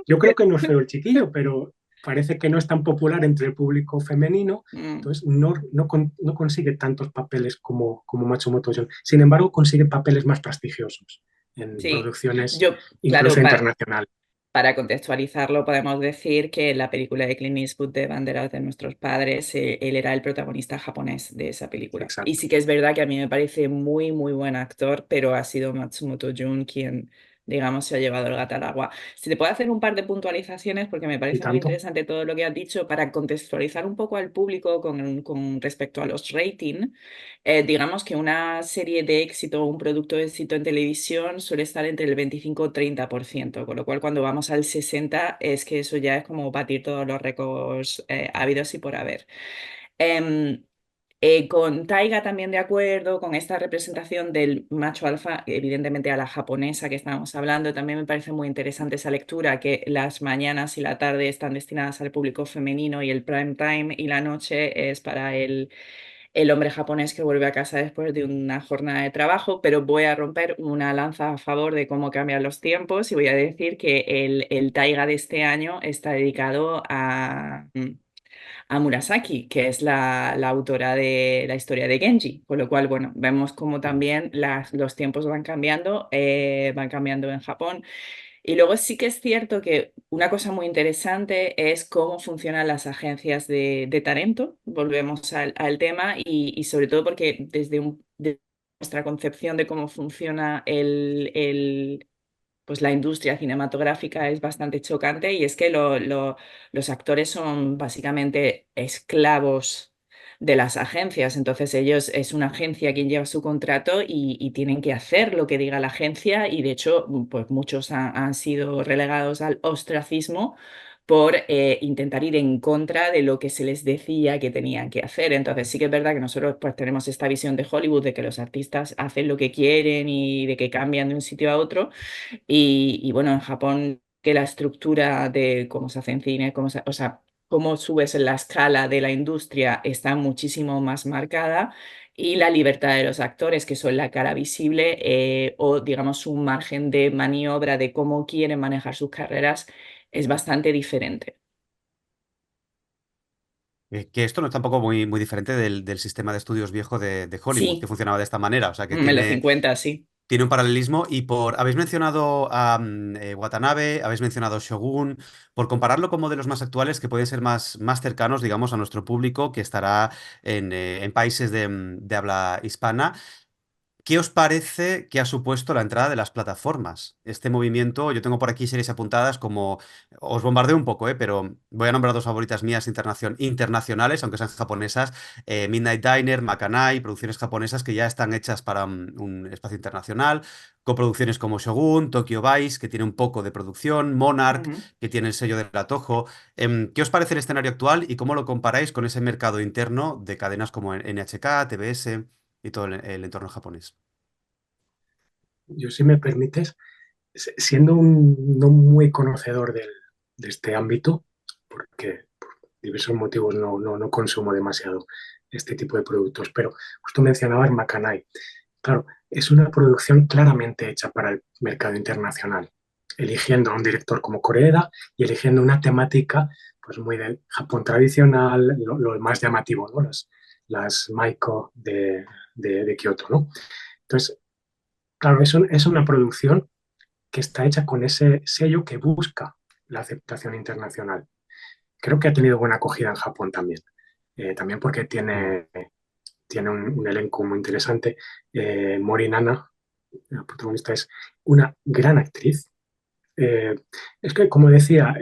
yo creo que no es feo el chiquillo, pero parece que no es tan popular entre el público femenino, Mm, entonces no consigue tantos papeles como Matsumoto John. Sin embargo, consigue papeles más prestigiosos en sí, producciones yo, incluso claro, internacionales. para contextualizarlo, podemos decir que en la película de Clint Eastwood de Banderas de nuestros padres, él era el protagonista japonés de esa película. Y Exacto. sí que es verdad que a mí me parece muy, muy buen actor, pero ha sido Matsumoto Jun quien, digamos, se ha llevado el gato al agua. Si te puedo hacer un par de puntualizaciones, porque me Y parece muy tanto. interesante todo lo que has dicho, para contextualizar un poco al público con respecto a los ratings. Digamos que una serie de éxito o un producto de éxito en televisión suele estar entre el 25 o 30%, con lo cual cuando vamos al 60 es que eso ya es como batir todos los récords habidos y por haber. Em, con Taiga también de acuerdo, con esta representación del macho alfa, evidentemente a la japonesa que estábamos hablando, también me parece muy interesante esa lectura, que las mañanas y la tarde están destinadas al público femenino y el prime time y la noche es para el hombre japonés que vuelve a casa después de una jornada de trabajo, pero voy a romper una lanza a favor de cómo cambian los tiempos y voy a decir que el Taiga de este año está dedicado a Murasaki, que es la autora de la historia de Genji, con lo cual, bueno, vemos cómo también los tiempos van cambiando en Japón. Y luego sí que es cierto que una cosa muy interesante es cómo funcionan las agencias de talento. Volvemos al tema y sobre todo porque desde nuestra concepción de cómo funciona pues la industria cinematográfica es bastante chocante y es que los actores son básicamente esclavos de las agencias. Entonces ellos es una agencia quien lleva su contrato y tienen que hacer lo que diga la agencia y de hecho pues muchos han sido relegados al ostracismo por intentar ir en contra de lo que se les decía que tenían que hacer. Entonces sí que es verdad que nosotros pues tenemos esta visión de Hollywood de que los artistas hacen lo que quieren y de que cambian de un sitio a otro y bueno, en Japón, que la estructura de cómo se hace en cine, o sea, cómo subes en la escala de la industria está muchísimo más marcada y la libertad de los actores, que son la cara visible o digamos un margen de maniobra de cómo quieren manejar sus carreras, es bastante diferente. Que esto no es tampoco muy diferente del sistema de estudios viejo de Hollywood, que Sí, funcionaba de esta manera. O sea, que en los 50 sí. tiene un paralelismo. Habéis mencionado a Watanabe, habéis mencionado Shogun, por compararlo con modelos más actuales que pueden ser más cercanos, digamos, a nuestro público que estará en países de habla hispana. ¿Qué os parece que ha supuesto la entrada de las plataformas? Este movimiento, yo tengo por aquí series apuntadas como, os bombardeo un poco, pero voy a nombrar dos favoritas mías internacionales, aunque sean japonesas, Midnight Diner, Makanai, producciones japonesas que ya están hechas para un espacio internacional, coproducciones como Shogun, Tokyo Vice, que tiene un poco de producción, Monarch, Ujú. que tiene el sello de la Toho. ¿Qué os parece el escenario actual y cómo lo comparáis con ese mercado interno de cadenas como NHK, TBS y todo el entorno japonés? Yo, si me permites, siendo un no muy conocedor de este ámbito, porque por diversos motivos no consumo demasiado este tipo de productos, pero justo mencionabas Macanay. Claro, es una producción claramente hecha para el mercado internacional, eligiendo a un director como Koreeda y eligiendo una temática pues muy del Japón tradicional, lo más llamativo, ¿no? Las Maiko de Kioto, ¿no? Entonces, claro, es una producción que está hecha con ese sello que busca la aceptación internacional. Creo que ha tenido buena acogida en Japón también, también porque Mm. tiene un elenco muy interesante. Mori Nana, la protagonista, es una gran actriz. Eh, es que, como decía,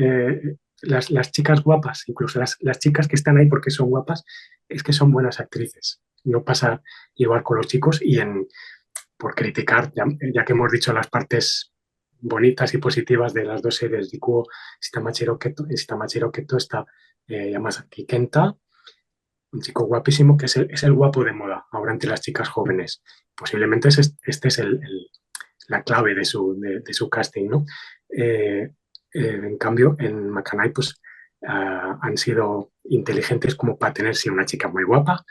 las chicas guapas, incluso las chicas que están ahí porque son guapas, es que son buenas actrices. No pasa igual con los chicos por criticar, ya que hemos dicho las partes bonitas y positivas de las dos series, Rikuo Shitamachiro Keto está Yamasaki Kenta, un chico guapísimo es el guapo de moda ahora entre las chicas jóvenes. Posiblemente este es la clave de su casting, ¿no? En cambio, en Macanay, pues han sido inteligentes como para tener, sí, una chica muy guapa,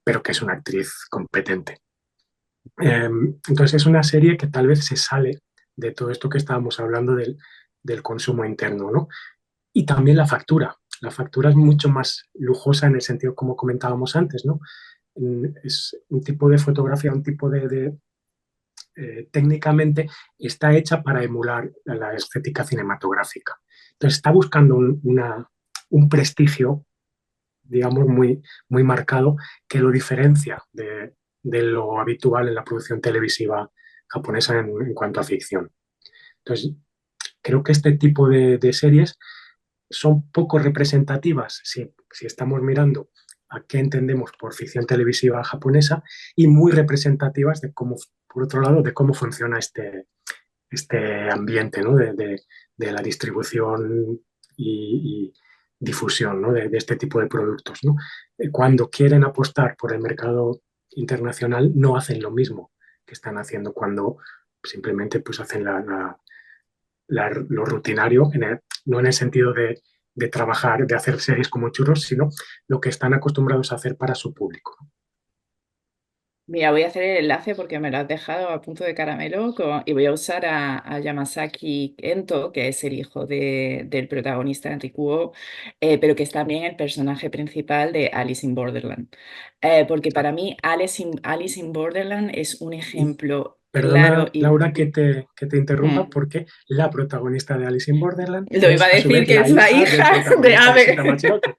pero que es una actriz competente. Entonces es una serie que tal vez se sale de todo esto que estábamos hablando del consumo interno, ¿no? Y también la factura. La factura es mucho más lujosa en el sentido como comentábamos antes, ¿no? Es un tipo de fotografía, un tipo técnicamente está hecha para emular la estética cinematográfica. Entonces está buscando un prestigio, digamos, muy marcado que lo diferencia de lo habitual en la producción televisiva japonesa en cuanto a ficción. Entonces, creo que este tipo de series son poco representativas si estamos mirando a qué entendemos por ficción televisiva japonesa y muy representativas de cómo, por otro lado, de cómo funciona este ambiente, ¿no? de la distribución y difusión, ¿no? de este tipo de productos, ¿no? Cuando quieren apostar por el mercado internacional, no hacen lo mismo que están haciendo cuando simplemente pues, hacen lo rutinario, no en el sentido de trabajar, de hacer series como churros, sino lo que están acostumbrados a hacer para su público. Mira, voy a hacer el enlace porque me lo has dejado a punto de caramelo y voy a usar a Yamasaki Ento, que es el hijo del protagonista Enrikuo, pero que es también el personaje principal de Alice in Borderland. Porque para mí Alice in Borderland es un Y ejemplo claro perdona, y Laura, que te interrumpa, mm, porque la protagonista de Alice in Borderland lo iba a es a su decir vez que la es la hija del hija de protagonista de Shita Abe. Machioke.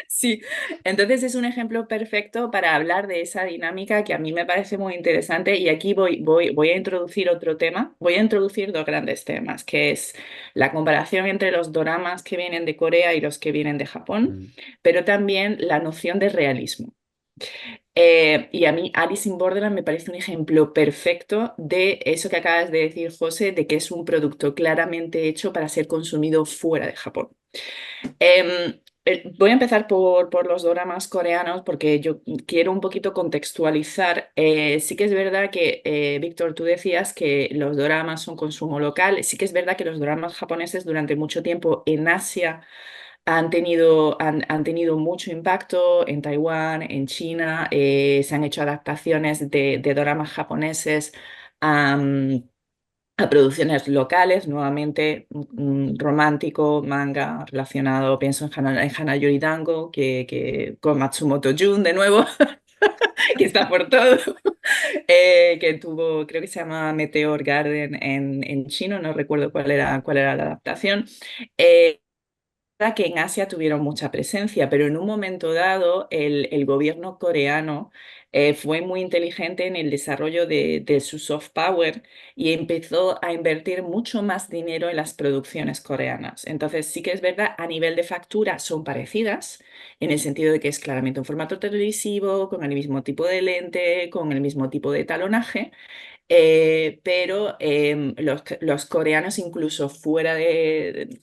Sí, entonces es un ejemplo perfecto para hablar de esa dinámica que a mí me parece muy interesante y aquí voy a introducir otro tema, voy a introducir dos grandes temas, que es la comparación entre los doramas que vienen de Corea y los que vienen de Japón, Mm. pero también la noción de realismo. Y a mí Alice in Borderland me parece un ejemplo perfecto de eso que acabas de decir, José, de que es un producto claramente hecho para ser consumido fuera de Japón. Voy a empezar por los doramas coreanos porque yo quiero un poquito contextualizar. Sí que es verdad que, Víctor, tú decías que los doramas son consumo local. Sí que es verdad que los doramas japoneses durante mucho tiempo en Asia han tenido mucho impacto en Taiwán, en China. Se han hecho adaptaciones de doramas japoneses a producciones locales, nuevamente romántico, manga relacionado, pienso en Hana Yori Dango, con Matsumoto Jun de nuevo, que está por todo, que tuvo, creo que se llama Meteor Garden en chino, no recuerdo cuál era la adaptación. Eh, que en Asia tuvieron mucha presencia, pero en un momento dado el gobierno coreano fue muy inteligente en el desarrollo de su soft power y empezó a invertir mucho más dinero en las producciones coreanas. Entonces sí que es verdad, a nivel de factura son parecidas, en el sentido de que es claramente un formato televisivo, con el mismo tipo de lente, con el mismo tipo de talonaje. Pero los coreanos, incluso fuera de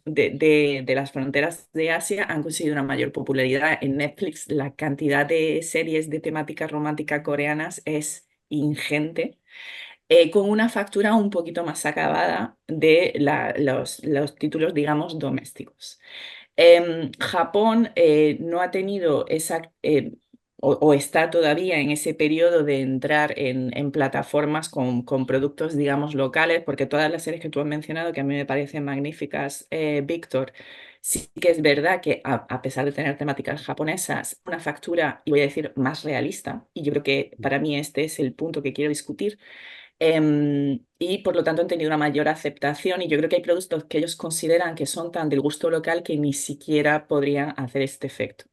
las fronteras de Asia, han conseguido una mayor popularidad. En Netflix, la cantidad de series de temática romántica coreanas es ingente, con una factura un poquito más acabada de los títulos, digamos, domésticos. Japón no ha tenido o está todavía en ese periodo de entrar en plataformas con productos, digamos, locales, porque todas las series que tú has mencionado, que a mí me parecen magníficas, Víctor, sí que es verdad que a pesar de tener temáticas japonesas, una factura, y voy a decir, más realista, y yo creo que para mí este es el punto que quiero discutir. Y por lo tanto han tenido una mayor aceptación y yo creo que hay productos que ellos consideran que son tan del gusto local que ni siquiera podrían hacer este efecto.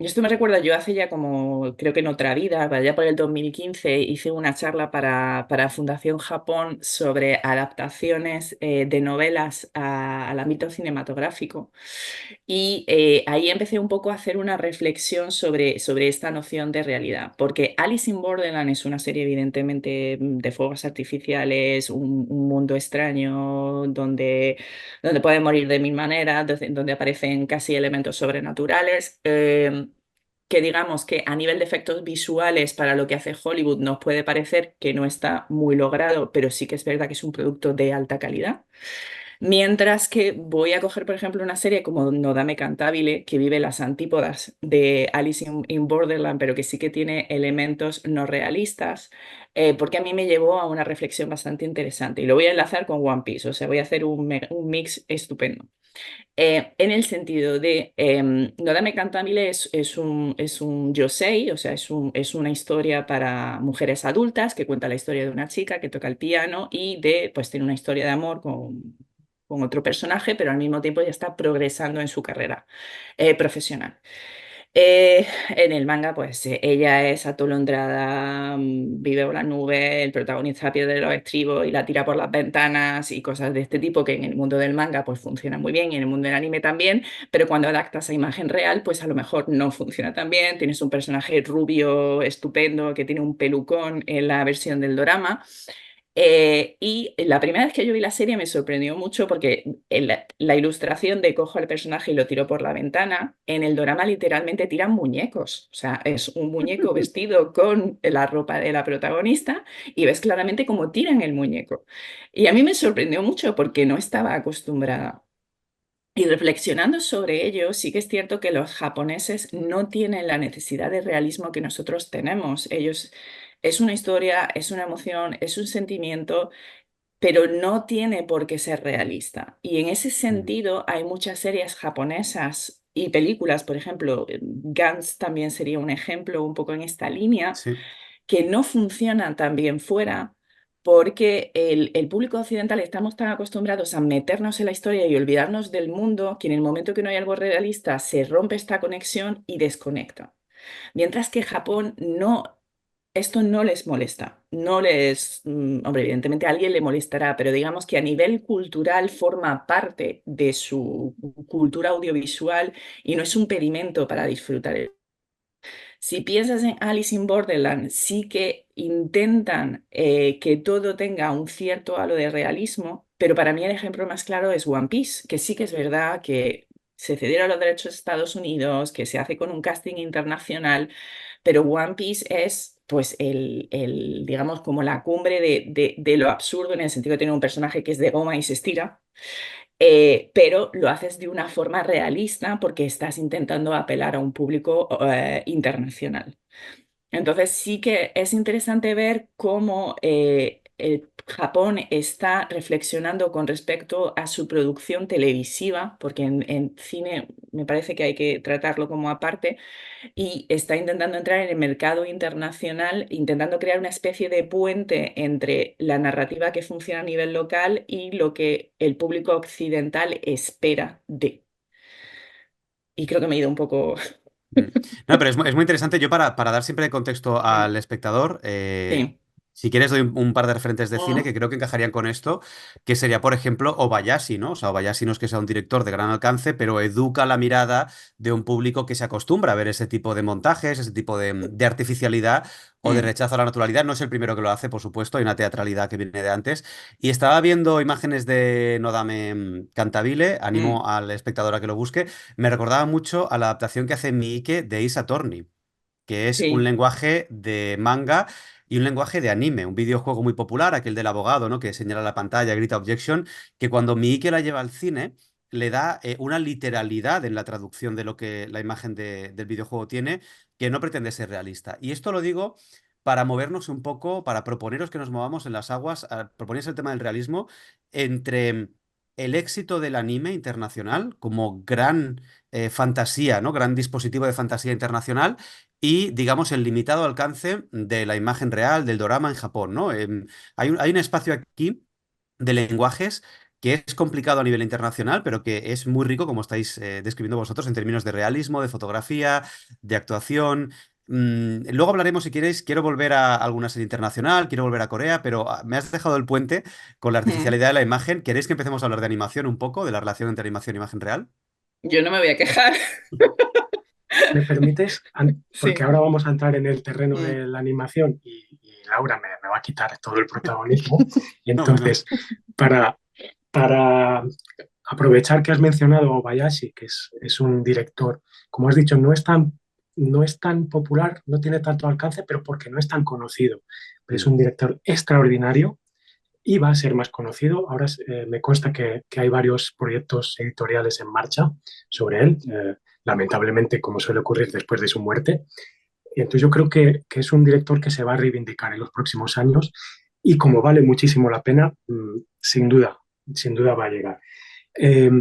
Y esto me recuerda, yo hace ya como, creo que en otra vida, allá por el 2015, hice una charla para Fundación Japón sobre adaptaciones de novelas al ámbito cinematográfico. Y ahí empecé un poco a hacer una reflexión sobre esta noción de realidad, porque Alice in Borderland es una serie evidentemente de fuegos artificiales, un mundo extraño donde pueden morir de mil maneras, donde aparecen casi elementos sobrenaturales. que digamos que a nivel de efectos visuales para lo que hace Hollywood nos puede parecer que no está muy logrado, pero sí que es verdad que es un producto de alta calidad. Mientras que voy a coger, por ejemplo, una serie como Nodame Cantabile, que vive las antípodas de Alice in Borderland, pero que sí que tiene elementos no realistas, porque a mí me llevó a una reflexión bastante interesante. Y lo voy a enlazar con One Piece, o sea, voy a hacer un mix estupendo. En el sentido de Nodame Cantabile es un yosei, o sea, es una historia para mujeres adultas que cuenta la historia de una chica que toca el piano y pues tiene una historia de amor con otro personaje, pero al mismo tiempo ya está progresando en su carrera profesional. En el manga, pues ella es atolondrada, vive por las nubes, el protagonista pierde los estribos y la tira por las ventanas y cosas de este tipo que en el mundo del manga pues funcionan muy bien y en el mundo del anime también, pero cuando adaptas a imagen real pues a lo mejor no funciona tan bien. Tienes un personaje rubio estupendo que tiene un pelucón en la versión del dorama. Y la primera vez que yo vi la serie me sorprendió mucho porque la ilustración de cojo al personaje y lo tiro por la ventana, en el dorama literalmente tiran muñecos. O sea, es un muñeco vestido con la ropa de la protagonista y ves claramente cómo tiran el muñeco. Y a mí me sorprendió mucho porque no estaba acostumbrada. Y reflexionando sobre ello, sí que es cierto que los japoneses no tienen la necesidad de realismo que nosotros tenemos. Ellos es una historia, es una emoción, es un sentimiento, pero no tiene por qué ser realista. Y en ese Mm. sentido hay muchas series japonesas y películas, por ejemplo, Gantz también sería un ejemplo un poco en esta línea, Sí. que no funcionan tan bien fuera porque el público occidental estamos tan acostumbrados a meternos en la historia y olvidarnos del mundo que en el momento que no hay algo realista se rompe esta conexión y desconecta. Mientras que Japón no, esto no les molesta, no les, hombre, evidentemente a alguien le molestará, pero digamos que a nivel cultural forma parte de su cultura audiovisual y no es un pedimento para disfrutar. Si piensas en Alice in Borderland, sí que intentan que todo tenga un cierto halo de realismo, pero para mí el ejemplo más claro es One Piece, que sí que es verdad que se cedieron los derechos de Estados Unidos, que se hace con un casting internacional, pero One Piece es pues digamos, como la cumbre de lo absurdo en el sentido de tener un personaje que es de goma y se estira, pero lo haces de una forma realista porque estás intentando apelar a un público internacional. Entonces sí que es interesante ver cómo el Japón está reflexionando con respecto a su producción televisiva, porque en cine me parece que hay que tratarlo como aparte, y está intentando entrar en el mercado internacional, intentando crear una especie de puente entre la narrativa que funciona a nivel local y lo que el público occidental espera de. Y creo que me he ido un poco... Mm. No, pero es muy interesante. Yo para dar siempre contexto al espectador, Sí. si quieres doy un par de referentes de cine Mm, que creo que encajarían con esto, que sería, por ejemplo, Obayashi, ¿no? O sea, Obayashi no es que sea un director de gran alcance, pero educa la mirada de un público que se acostumbra a ver ese tipo de montajes, ese tipo de artificialidad o de mm, rechazo a la naturalidad. No es el primero que lo hace, por supuesto, hay una teatralidad que viene de antes. Y estaba viendo imágenes de Nodame Cantabile, mm. animo al espectador a que lo busque. Me recordaba mucho a la adaptación que hace Miike de Ace Attorney, que es un Sí. lenguaje de manga y un lenguaje de anime, un videojuego muy popular, aquel del abogado, ¿no? Que señala la pantalla, grita objection, que cuando Miike la lleva al cine le da una literalidad en la traducción de lo que la imagen del videojuego tiene, que no pretende ser realista. Y esto lo digo para movernos un poco, para proponeros que nos movamos en las aguas, proponéis el tema del realismo entre el éxito del anime internacional como gran fantasía, ¿no? Gran dispositivo de fantasía internacional y, digamos, el limitado alcance de la imagen real, del dorama en Japón, ¿no? Hay un espacio aquí de lenguajes que es complicado a nivel internacional, pero que es muy rico, como estáis describiendo vosotros, en términos de realismo, de fotografía, de actuación. Luego hablaremos, si queréis, quiero volver a alguna serie internacional, quiero volver a Corea, pero me has dejado el puente con la Mm. artificialidad de la imagen. ¿Queréis que empecemos a hablar de animación un poco, de la relación entre animación e imagen real? Yo no me voy a quejar. ¿Me permites? Porque Sí. ahora vamos a entrar en el terreno Mm, de la animación y Laura me va a quitar todo el protagonismo. Y No, bueno. entonces, para, para aprovechar que has mencionado a Obayashi, que es un director, como has dicho, no es tan no es tan popular, no tiene tanto alcance, pero porque no es tan conocido. Pero es Mm. un director extraordinario y va a ser más conocido. Ahora me consta que hay varios proyectos editoriales en marcha sobre él, lamentablemente, como suele ocurrir después de su muerte. Y entonces yo creo que es un director que se va a reivindicar en los próximos años y como vale muchísimo la pena, sin duda va a llegar. Eh,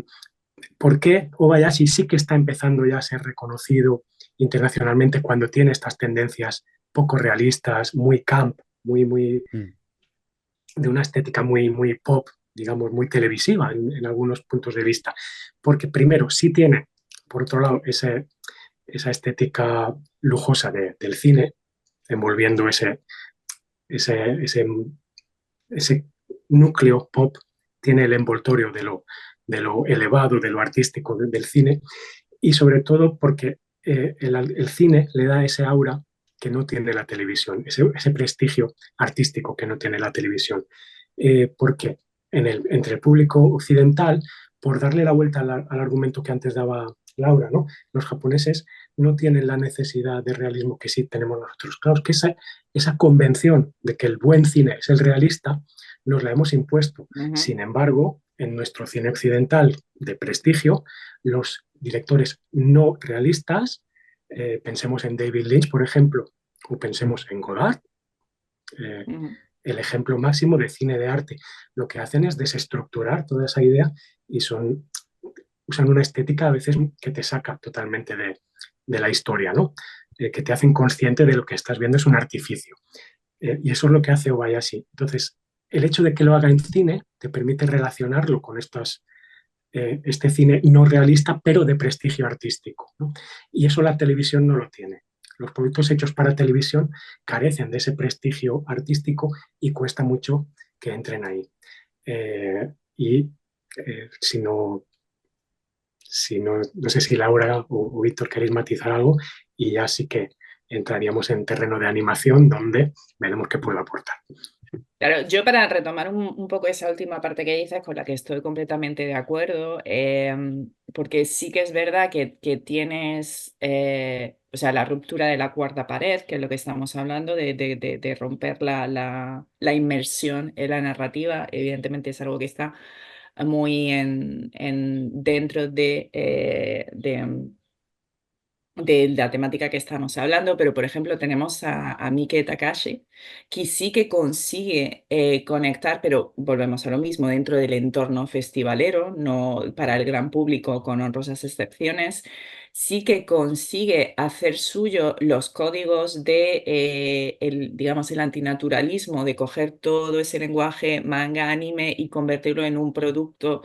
¿Por qué Obayashi sí que está empezando ya a ser reconocido internacionalmente cuando tiene estas tendencias poco realistas, muy camp, muy Mm. de una estética muy pop, digamos, muy televisiva en algunos puntos de vista? Porque primero sí tiene, por otro lado, esa estética lujosa del cine, envolviendo ese, ese, ese núcleo pop, tiene el envoltorio de lo elevado, de lo artístico del cine, y sobre todo porque el cine le da ese aura que no tiene la televisión, ese prestigio artístico que no tiene la televisión. Porque entre el público occidental, por darle la vuelta al argumento que antes daba Laura, ¿no? Los japoneses no tienen la necesidad de realismo que sí tenemos nosotros. Claro, que esa convención de que el buen cine es el realista, nos la hemos impuesto. Ujú. Sin embargo, en nuestro cine occidental de prestigio, los directores no realistas, pensemos en David Lynch, por ejemplo, o pensemos en Godard, eh, Ujú. el ejemplo máximo de cine de arte. Lo que hacen es desestructurar toda esa idea y usan una estética a veces que te saca totalmente de la historia, ¿no? Que te hacen consciente de lo que estás viendo es un artificio. Y eso es lo que hace Obayashi. Entonces, el hecho de que lo haga en cine te permite relacionarlo con este cine no realista, pero de prestigio artístico, ¿no? Y eso la televisión no lo tiene. Los productos hechos para televisión carecen de ese prestigio artístico y cuesta mucho que entren ahí. Y si no, no sé si Laura o Víctor queréis matizar algo y ya sí que entraríamos en terreno de animación donde veremos qué puedo aportar. Claro, yo para retomar un poco esa última parte que dices, con la que estoy completamente de acuerdo, porque sí que es verdad que tienes, o sea, la ruptura de la cuarta pared, que es lo que estamos hablando, de romper la inmersión en la narrativa, evidentemente es algo que está muy dentro de la temática que estamos hablando, pero por ejemplo tenemos a Miike Takashi, que sí que consigue conectar, pero volvemos a lo mismo, dentro del entorno festivalero, no para el gran público con honrosas excepciones, sí que consigue hacer suyo los códigos digamos, el antinaturalismo, de coger todo ese lenguaje manga, anime y convertirlo en un producto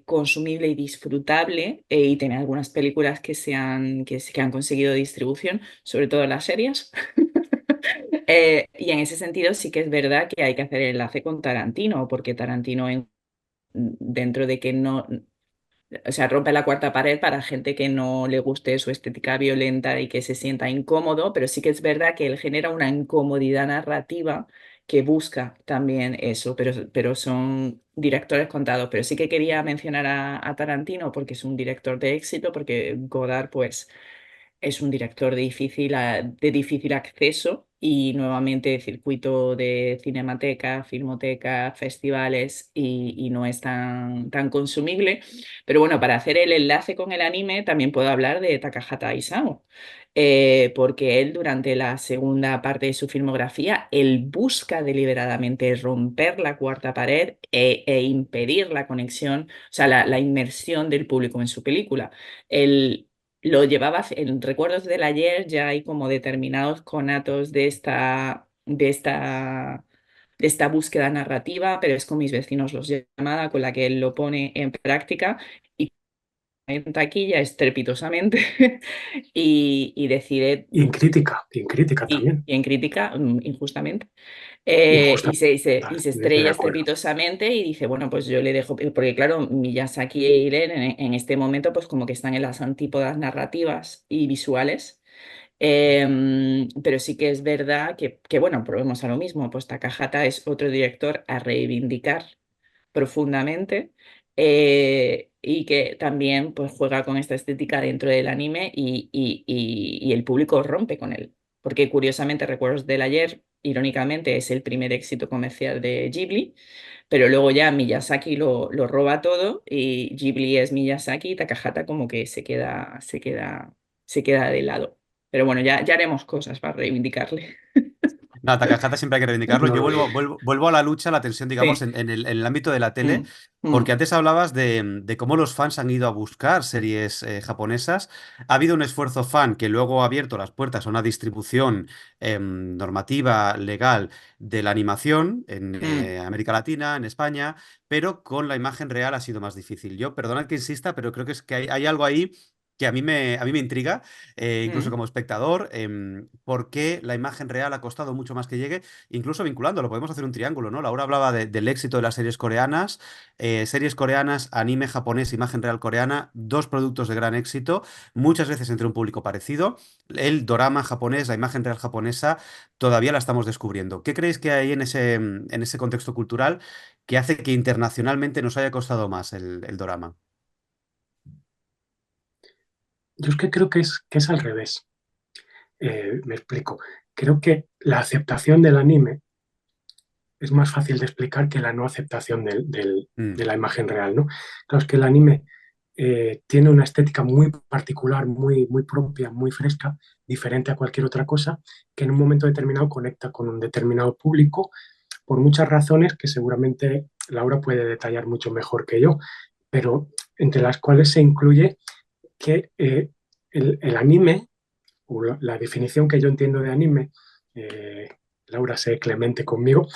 consumible y disfrutable, y tener algunas películas que han conseguido distribución, sobre todo las series. Y en ese sentido sí que es verdad que hay que hacer el enlace con Tarantino, porque Tarantino dentro de que no, o sea, rompe la cuarta pared para gente que no le guste su estética violenta y que se sienta incómodo, pero sí que es verdad que él genera una incomodidad narrativa que busca también eso, pero son directores contados. Pero sí que quería mencionar a Tarantino porque es un director de éxito, porque Godard, pues es un director de difícil acceso y nuevamente circuito de cinemateca, filmoteca, festivales y no es tan consumible. Pero bueno, para hacer el enlace con el anime también puedo hablar de Takahata Isao, porque él durante la segunda parte de su filmografía, él busca deliberadamente romper la cuarta pared e impedir la conexión, o sea, la inmersión del público en su película. Él lo llevaba en Recuerdos del Ayer, ya hay como determinados conatos de esta búsqueda narrativa, pero es con Mis vecinos los llamada, con la que él lo pone en práctica y en taquilla estrepitosamente y decide, Y en crítica también, y en crítica, injustamente, injusta. y se Estoy de estrella acuerdo. estrepitosamente y dice, bueno, pues yo le dejo, porque claro, Miyazaki e Irene en este momento pues como que están en las antípodas narrativas y visuales, pero sí que es verdad que, bueno, volvemos a lo mismo, pues Takahata es otro director a reivindicar profundamente. y que también pues, juega con esta estética dentro del anime y el público rompe con él. Porque curiosamente Recuerdos del Ayer, irónicamente, es el primer éxito comercial de Ghibli, pero luego ya Miyazaki lo roba todo y Ghibli es Miyazaki y Takahata como que se queda de lado. Pero bueno, ya haremos cosas para reivindicarle. No, Takahata siempre hay que reivindicarlo. No Yo lo vuelvo, dudo. vuelvo a la lucha, la tensión, digamos, Sí. en el ámbito de la tele, Mm, mm, porque antes hablabas de cómo los fans han ido a buscar series japonesas. Ha habido un esfuerzo fan que luego ha abierto las puertas a una distribución normativa, legal de la animación en mm, América Latina, en España, pero con la imagen real ha sido más difícil. Yo, perdonad que insista, pero creo que es que hay algo ahí que a mí me intriga, incluso mm, como espectador, por qué la imagen real ha costado mucho más que llegue, incluso vinculándolo, podemos hacer un triángulo, ¿no? Laura hablaba del éxito de las series coreanas, anime japonés, imagen real coreana, dos productos de gran éxito, muchas veces entre un público parecido. El dorama japonés, la imagen real japonesa, todavía la estamos descubriendo. ¿Qué creéis que hay en ese contexto cultural que hace que internacionalmente nos haya costado más el dorama? Yo es que creo que es al revés. Me explico. Creo que la aceptación del anime es más fácil de explicar que la no aceptación Mm, de la imagen real, ¿no? Claro, es que el anime tiene una estética muy particular, muy propia, muy fresca, diferente a cualquier otra cosa, que en un momento determinado conecta con un determinado público por muchas razones que seguramente Laura puede detallar mucho mejor que yo, pero entre las cuales se incluye que el anime, o la definición que yo entiendo de anime, eh, Laura sé clemente conmigo,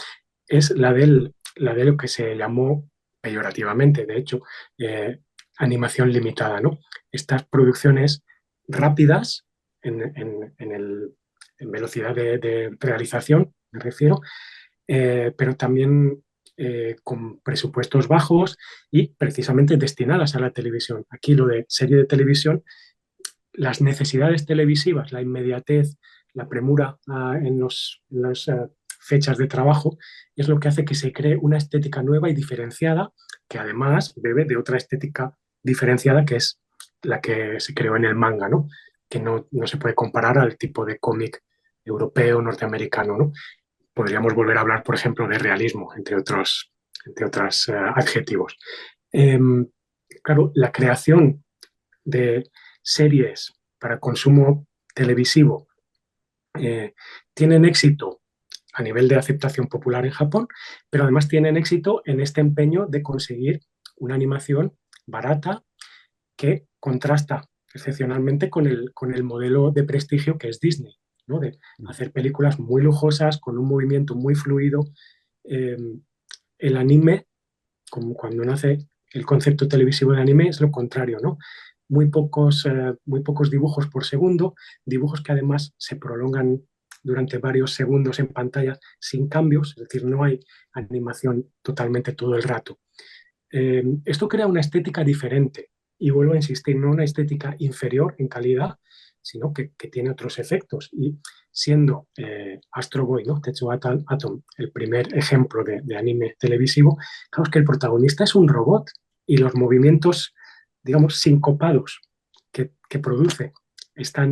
es la de lo que se llamó peyorativamente, de hecho, eh, animación limitada, ¿no? Estas producciones rápidas en velocidad de realización, me refiero, pero también con presupuestos bajos y precisamente destinadas a la televisión. Aquí lo de serie de televisión, las necesidades televisivas, la inmediatez, la premura en las fechas de trabajo, es lo que hace que se cree una estética nueva y diferenciada, que además bebe de otra estética diferenciada, que es la que se creó en el manga, ¿no? Que no se puede comparar al tipo de cómic europeo, norteamericano, ¿no? Podríamos volver a hablar, por ejemplo, de realismo, entre otros adjetivos. Eh, claro, la creación de series para consumo televisivo eh, tienen éxito a nivel de aceptación popular en Japón, pero además tienen éxito en este empeño de conseguir una animación barata que contrasta excepcionalmente con el modelo de prestigio que es Disney, ¿no? De mm. hacer películas muy lujosas, con un movimiento muy fluido. Eh, el anime, como cuando nace el concepto televisivo de anime, es lo contrario, ¿no? Muy pocos dibujos por segundo, dibujos que además se prolongan durante varios segundos en pantalla sin cambios, es decir, no hay animación totalmente todo el rato. Esto crea una estética diferente y vuelvo a insistir, no una estética inferior en calidad, sino que tiene otros efectos. Y siendo Astro Boy, ¿no? Tetsuo Atom, el primer ejemplo de anime televisivo, claro, es que el protagonista es un robot y los movimientos, digamos, sincopados que produce esta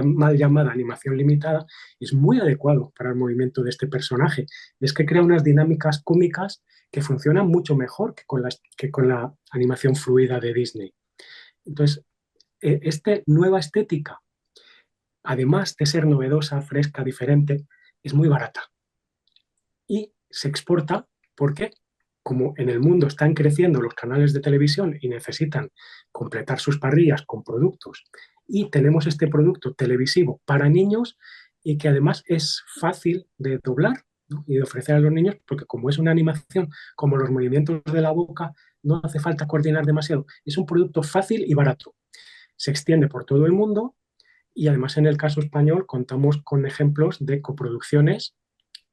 mal llamada animación limitada es muy adecuado para el movimiento de este personaje. Es que crea unas dinámicas cómicas que funcionan mucho mejor que con la animación fluida de Disney. Entonces, esta nueva estética, además de ser novedosa, fresca, diferente, es muy barata y se exporta porque, como en el mundo están creciendo los canales de televisión y necesitan completar sus parrillas con productos, y tenemos este producto televisivo para niños y que además es fácil de doblar, ¿no? Y de ofrecer a los niños, porque como es una animación, como los movimientos de la boca, no hace falta coordinar demasiado. Es un producto fácil y barato. Se extiende por todo el mundo y además en el caso español contamos con ejemplos de coproducciones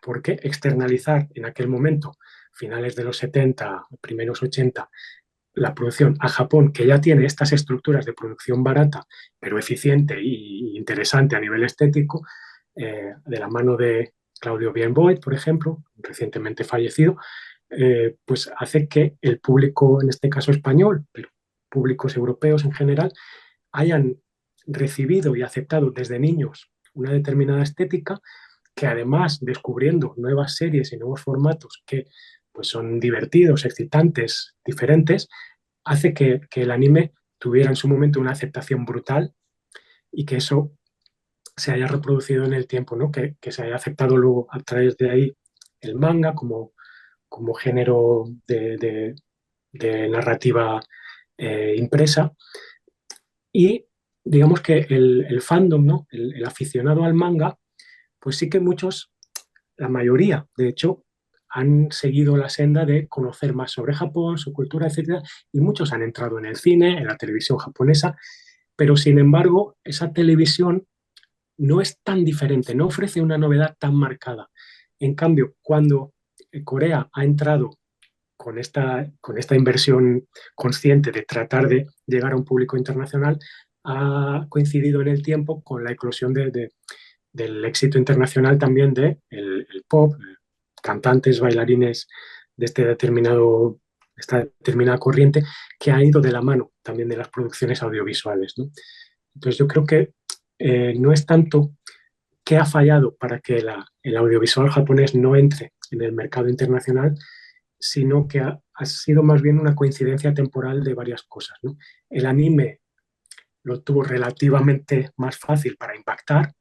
porque externalizar en aquel momento, finales de los 70, primeros 80, la producción a Japón, que ya tiene estas estructuras de producción barata, pero eficiente e interesante a nivel estético, de la mano de Claudio Bienboit, por ejemplo, recientemente fallecido, pues hace que el público, en este caso español, pero públicos europeos en general, hayan recibido y aceptado desde niños una determinada estética, que además descubriendo nuevas series y nuevos formatos que pues son divertidos, excitantes, diferentes, hace que el anime tuviera en su momento una aceptación brutal y que eso se haya reproducido en el tiempo, ¿no? Que se haya aceptado luego a través de ahí el manga como género de narrativa impresa. Y digamos que el fandom, ¿no? El aficionado al manga, pues sí que muchos, la mayoría, de hecho, han seguido la senda de conocer más sobre Japón, su cultura, etcétera, y muchos han entrado en el cine, en la televisión japonesa, pero sin embargo, esa televisión no es tan diferente, no ofrece una novedad tan marcada. En cambio, cuando Corea ha entrado con esta inversión consciente de tratar de llegar a un público internacional, ha coincidido en el tiempo con la eclosión del éxito internacional también de el pop, cantantes, bailarines de esta determinada corriente, que ha ido de la mano también de las producciones audiovisuales, ¿no? Entonces yo creo que no es tanto qué ha fallado para que el audiovisual japonés no entre en el mercado internacional, sino que ha sido más bien una coincidencia temporal de varias cosas, ¿no? El anime lo tuvo relativamente más fácil para impactar,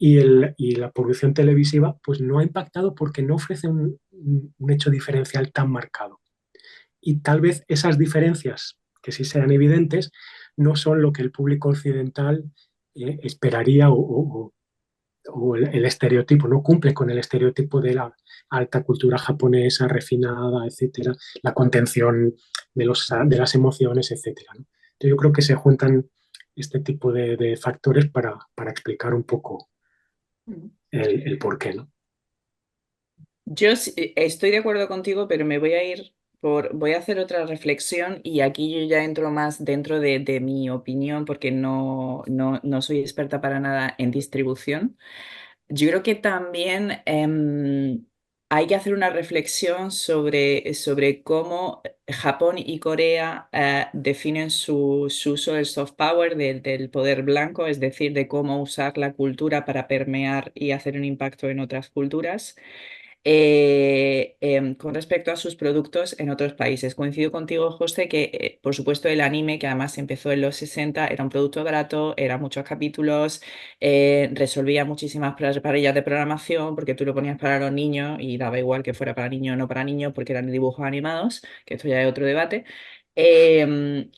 y la producción televisiva pues no ha impactado porque no ofrece un hecho diferencial tan marcado. Y tal vez esas diferencias, que sí sean evidentes, no son lo que el público occidental esperaría, o el estereotipo, no cumple con el estereotipo de la alta cultura japonesa, refinada, etcétera, la contención de las emociones, etcétera, ¿no? Entonces yo creo que se juntan este tipo de factores para explicar un poco el por qué, ¿no? Yo estoy de acuerdo contigo, pero me voy a ir voy a hacer otra reflexión y aquí yo ya entro más dentro de mi opinión porque no soy experta para nada en distribución. Yo creo que también hay que hacer una reflexión sobre cómo Japón y Corea definen su uso del soft power, del poder blanco, es decir, de cómo usar la cultura para permear y hacer un impacto en otras culturas con respecto a sus productos en otros países. Coincido contigo, José, que por supuesto el anime, que además empezó en los 60, era un producto barato, eran muchos capítulos, resolvía muchísimas parillas de programación, porque tú lo ponías para los niños y daba igual que fuera para niños o no para niños, porque eran dibujos animados, que esto ya es otro debate.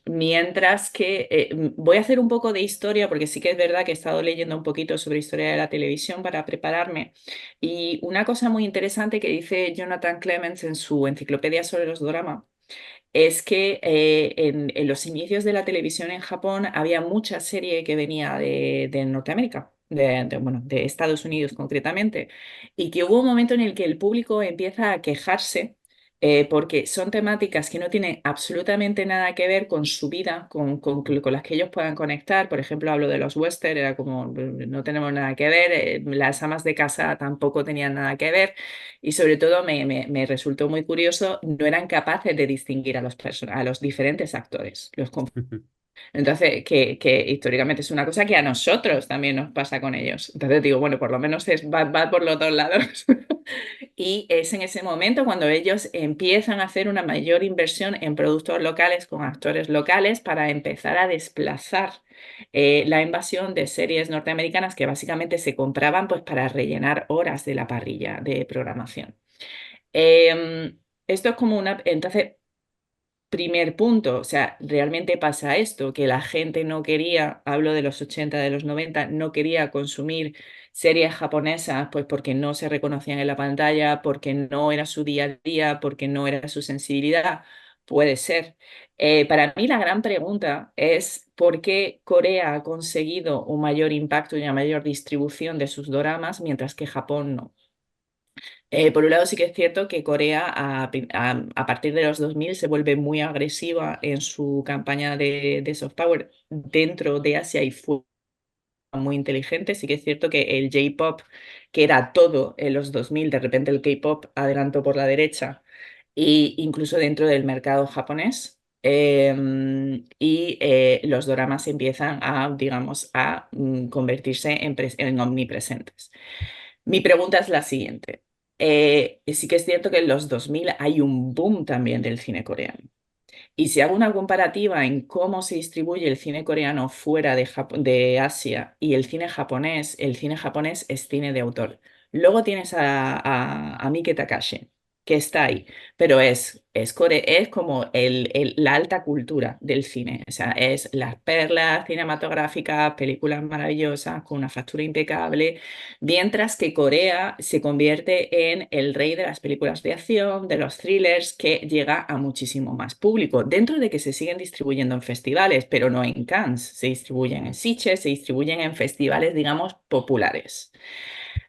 Mientras que voy a hacer un poco de historia, porque sí que es verdad que he estado leyendo un poquito sobre historia de la televisión para prepararme. Y una cosa muy interesante que dice Jonathan Clements en su enciclopedia sobre los doramas es que en los inicios de la televisión en Japón había mucha serie que venía de Norteamérica. Bueno, de Estados Unidos concretamente, y que hubo un momento en el que el público empieza a quejarse porque son temáticas que no tienen absolutamente nada que ver con su vida, con las que ellos puedan conectar. Por ejemplo, hablo de los western, era como no tenemos nada que ver, las amas de casa tampoco tenían nada que ver, y sobre todo me resultó muy curioso, no eran capaces de distinguir a los diferentes actores. Entonces, que históricamente es una cosa que a nosotros también nos pasa con ellos. Entonces digo, bueno, por lo menos va por los dos lados. Y es en ese momento cuando ellos empiezan a hacer una mayor inversión en productos locales con actores locales para empezar a desplazar la invasión de series norteamericanas que básicamente se compraban pues para rellenar horas de la parrilla de programación. Esto es como una... Entonces, primer punto, o sea, realmente pasa esto, que la gente no quería, hablo de los 80, de los 90, no quería consumir series japonesas, pues porque no se reconocían en la pantalla, porque no era su día a día, porque no era su sensibilidad. Puede ser. Para mí la gran pregunta es por qué Corea ha conseguido un mayor impacto y una mayor distribución de sus doramas, mientras que Japón no. Por un lado, sí que es cierto que Corea a partir de los 2000 se vuelve muy agresiva en su campaña de soft power dentro de Asia y fuera muy inteligente. Sí que es cierto que el J-pop, que era todo en los 2000, de repente el K-pop adelantó por la derecha, e incluso dentro del mercado japonés. Los doramas empiezan a, digamos, a convertirse en omnipresentes. Mi pregunta es la siguiente. Sí que es cierto que en los 2000 hay un boom también del cine coreano. Y si hago una comparativa en cómo se distribuye el cine coreano fuera de Asia y el cine japonés es cine de autor. Luego tienes a Mike Takashi, que está ahí, pero es como la alta cultura del cine. O sea, es las perlas cinematográficas, películas maravillosas, con una factura impecable, mientras que Corea se convierte en el rey de las películas de acción, de los thrillers, que llega a muchísimo más público, dentro de que se siguen distribuyendo en festivales, pero no en Cannes, se distribuyen en Sitges, se distribuyen en festivales, digamos, populares.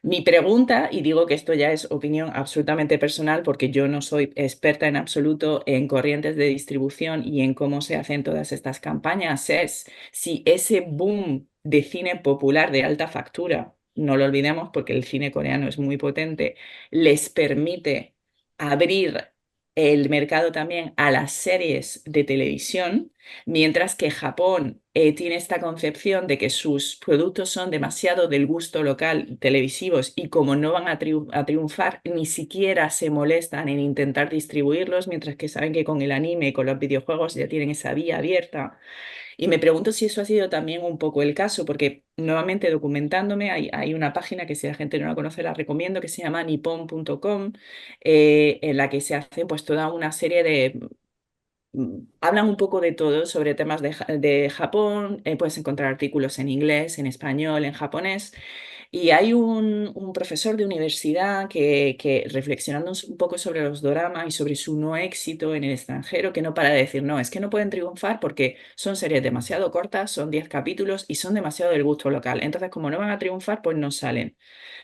Mi pregunta, y digo que esto ya es opinión absolutamente personal porque yo no soy experta en absoluto en corrientes de distribución y en cómo se hacen todas estas campañas, es si ese boom de cine popular de alta factura, no lo olvidemos porque el cine coreano es muy potente, les permite abrir el mercado también a las series de televisión. Mientras que Japón tiene esta concepción de que sus productos son demasiado del gusto local, televisivos, y como no van a triunfar, ni siquiera se molestan en intentar distribuirlos, mientras que saben que con el anime y con los videojuegos ya tienen esa vía abierta. Y me pregunto si eso ha sido también un poco el caso, porque nuevamente documentándome, hay una página que si la gente no la conoce la recomiendo, que se llama nippon.com, en la que se hace pues toda una serie de hablan un poco de todo sobre temas de Japón, puedes encontrar artículos en inglés, en español, en japonés, y hay un profesor de universidad que reflexionando un poco sobre los doramas y sobre su no éxito en el extranjero, que no para de decir, no, es que no pueden triunfar porque son series demasiado cortas, son 10 capítulos y son demasiado del gusto local. Entonces, como no van a triunfar, pues no salen.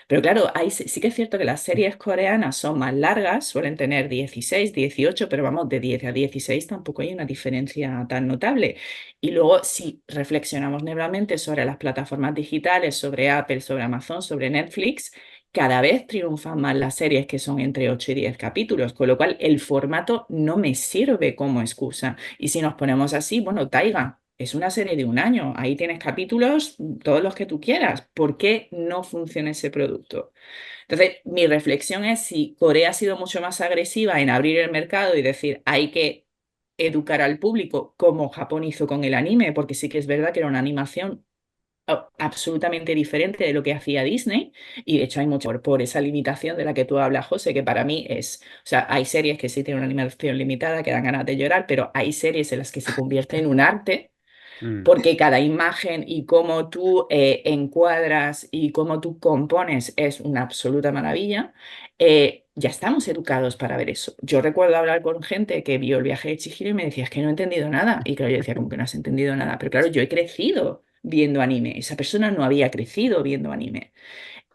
Pero claro, sí que es cierto que las series coreanas son más largas, suelen tener 16, 18, pero vamos, de 10 a 16 tampoco hay una diferencia tan notable. Y luego, si reflexionamos nuevamente sobre las plataformas digitales, sobre Apple, sobre Amazon, sobre Netflix, cada vez triunfan más las series que son entre 8 y 10 capítulos, con lo cual el formato no me sirve como excusa. Y si nos ponemos así, bueno, Taiga es una serie de un año, ahí tienes capítulos, todos los que tú quieras. ¿Por qué no funciona ese producto? Entonces, mi reflexión es si Corea ha sido mucho más agresiva en abrir el mercado y decir hay que educar al público como Japón hizo con el anime, porque sí que es verdad que era una animación absolutamente diferente de lo que hacía Disney, y de hecho hay mucho por esa limitación de la que tú hablas, José, que para mí es, o sea, hay series que sí tienen una animación limitada, que dan ganas de llorar, pero hay series en las que se convierte en un arte Mm. porque cada imagen y cómo tú encuadras y cómo tú compones es una absoluta maravilla. Ya estamos educados para ver eso. Yo recuerdo hablar con gente que vio el viaje de Chihiro y me decía, es que no he entendido nada. Y claro, yo decía, como que no has entendido nada. Pero claro, yo he crecido viendo anime. Esa persona no había crecido viendo anime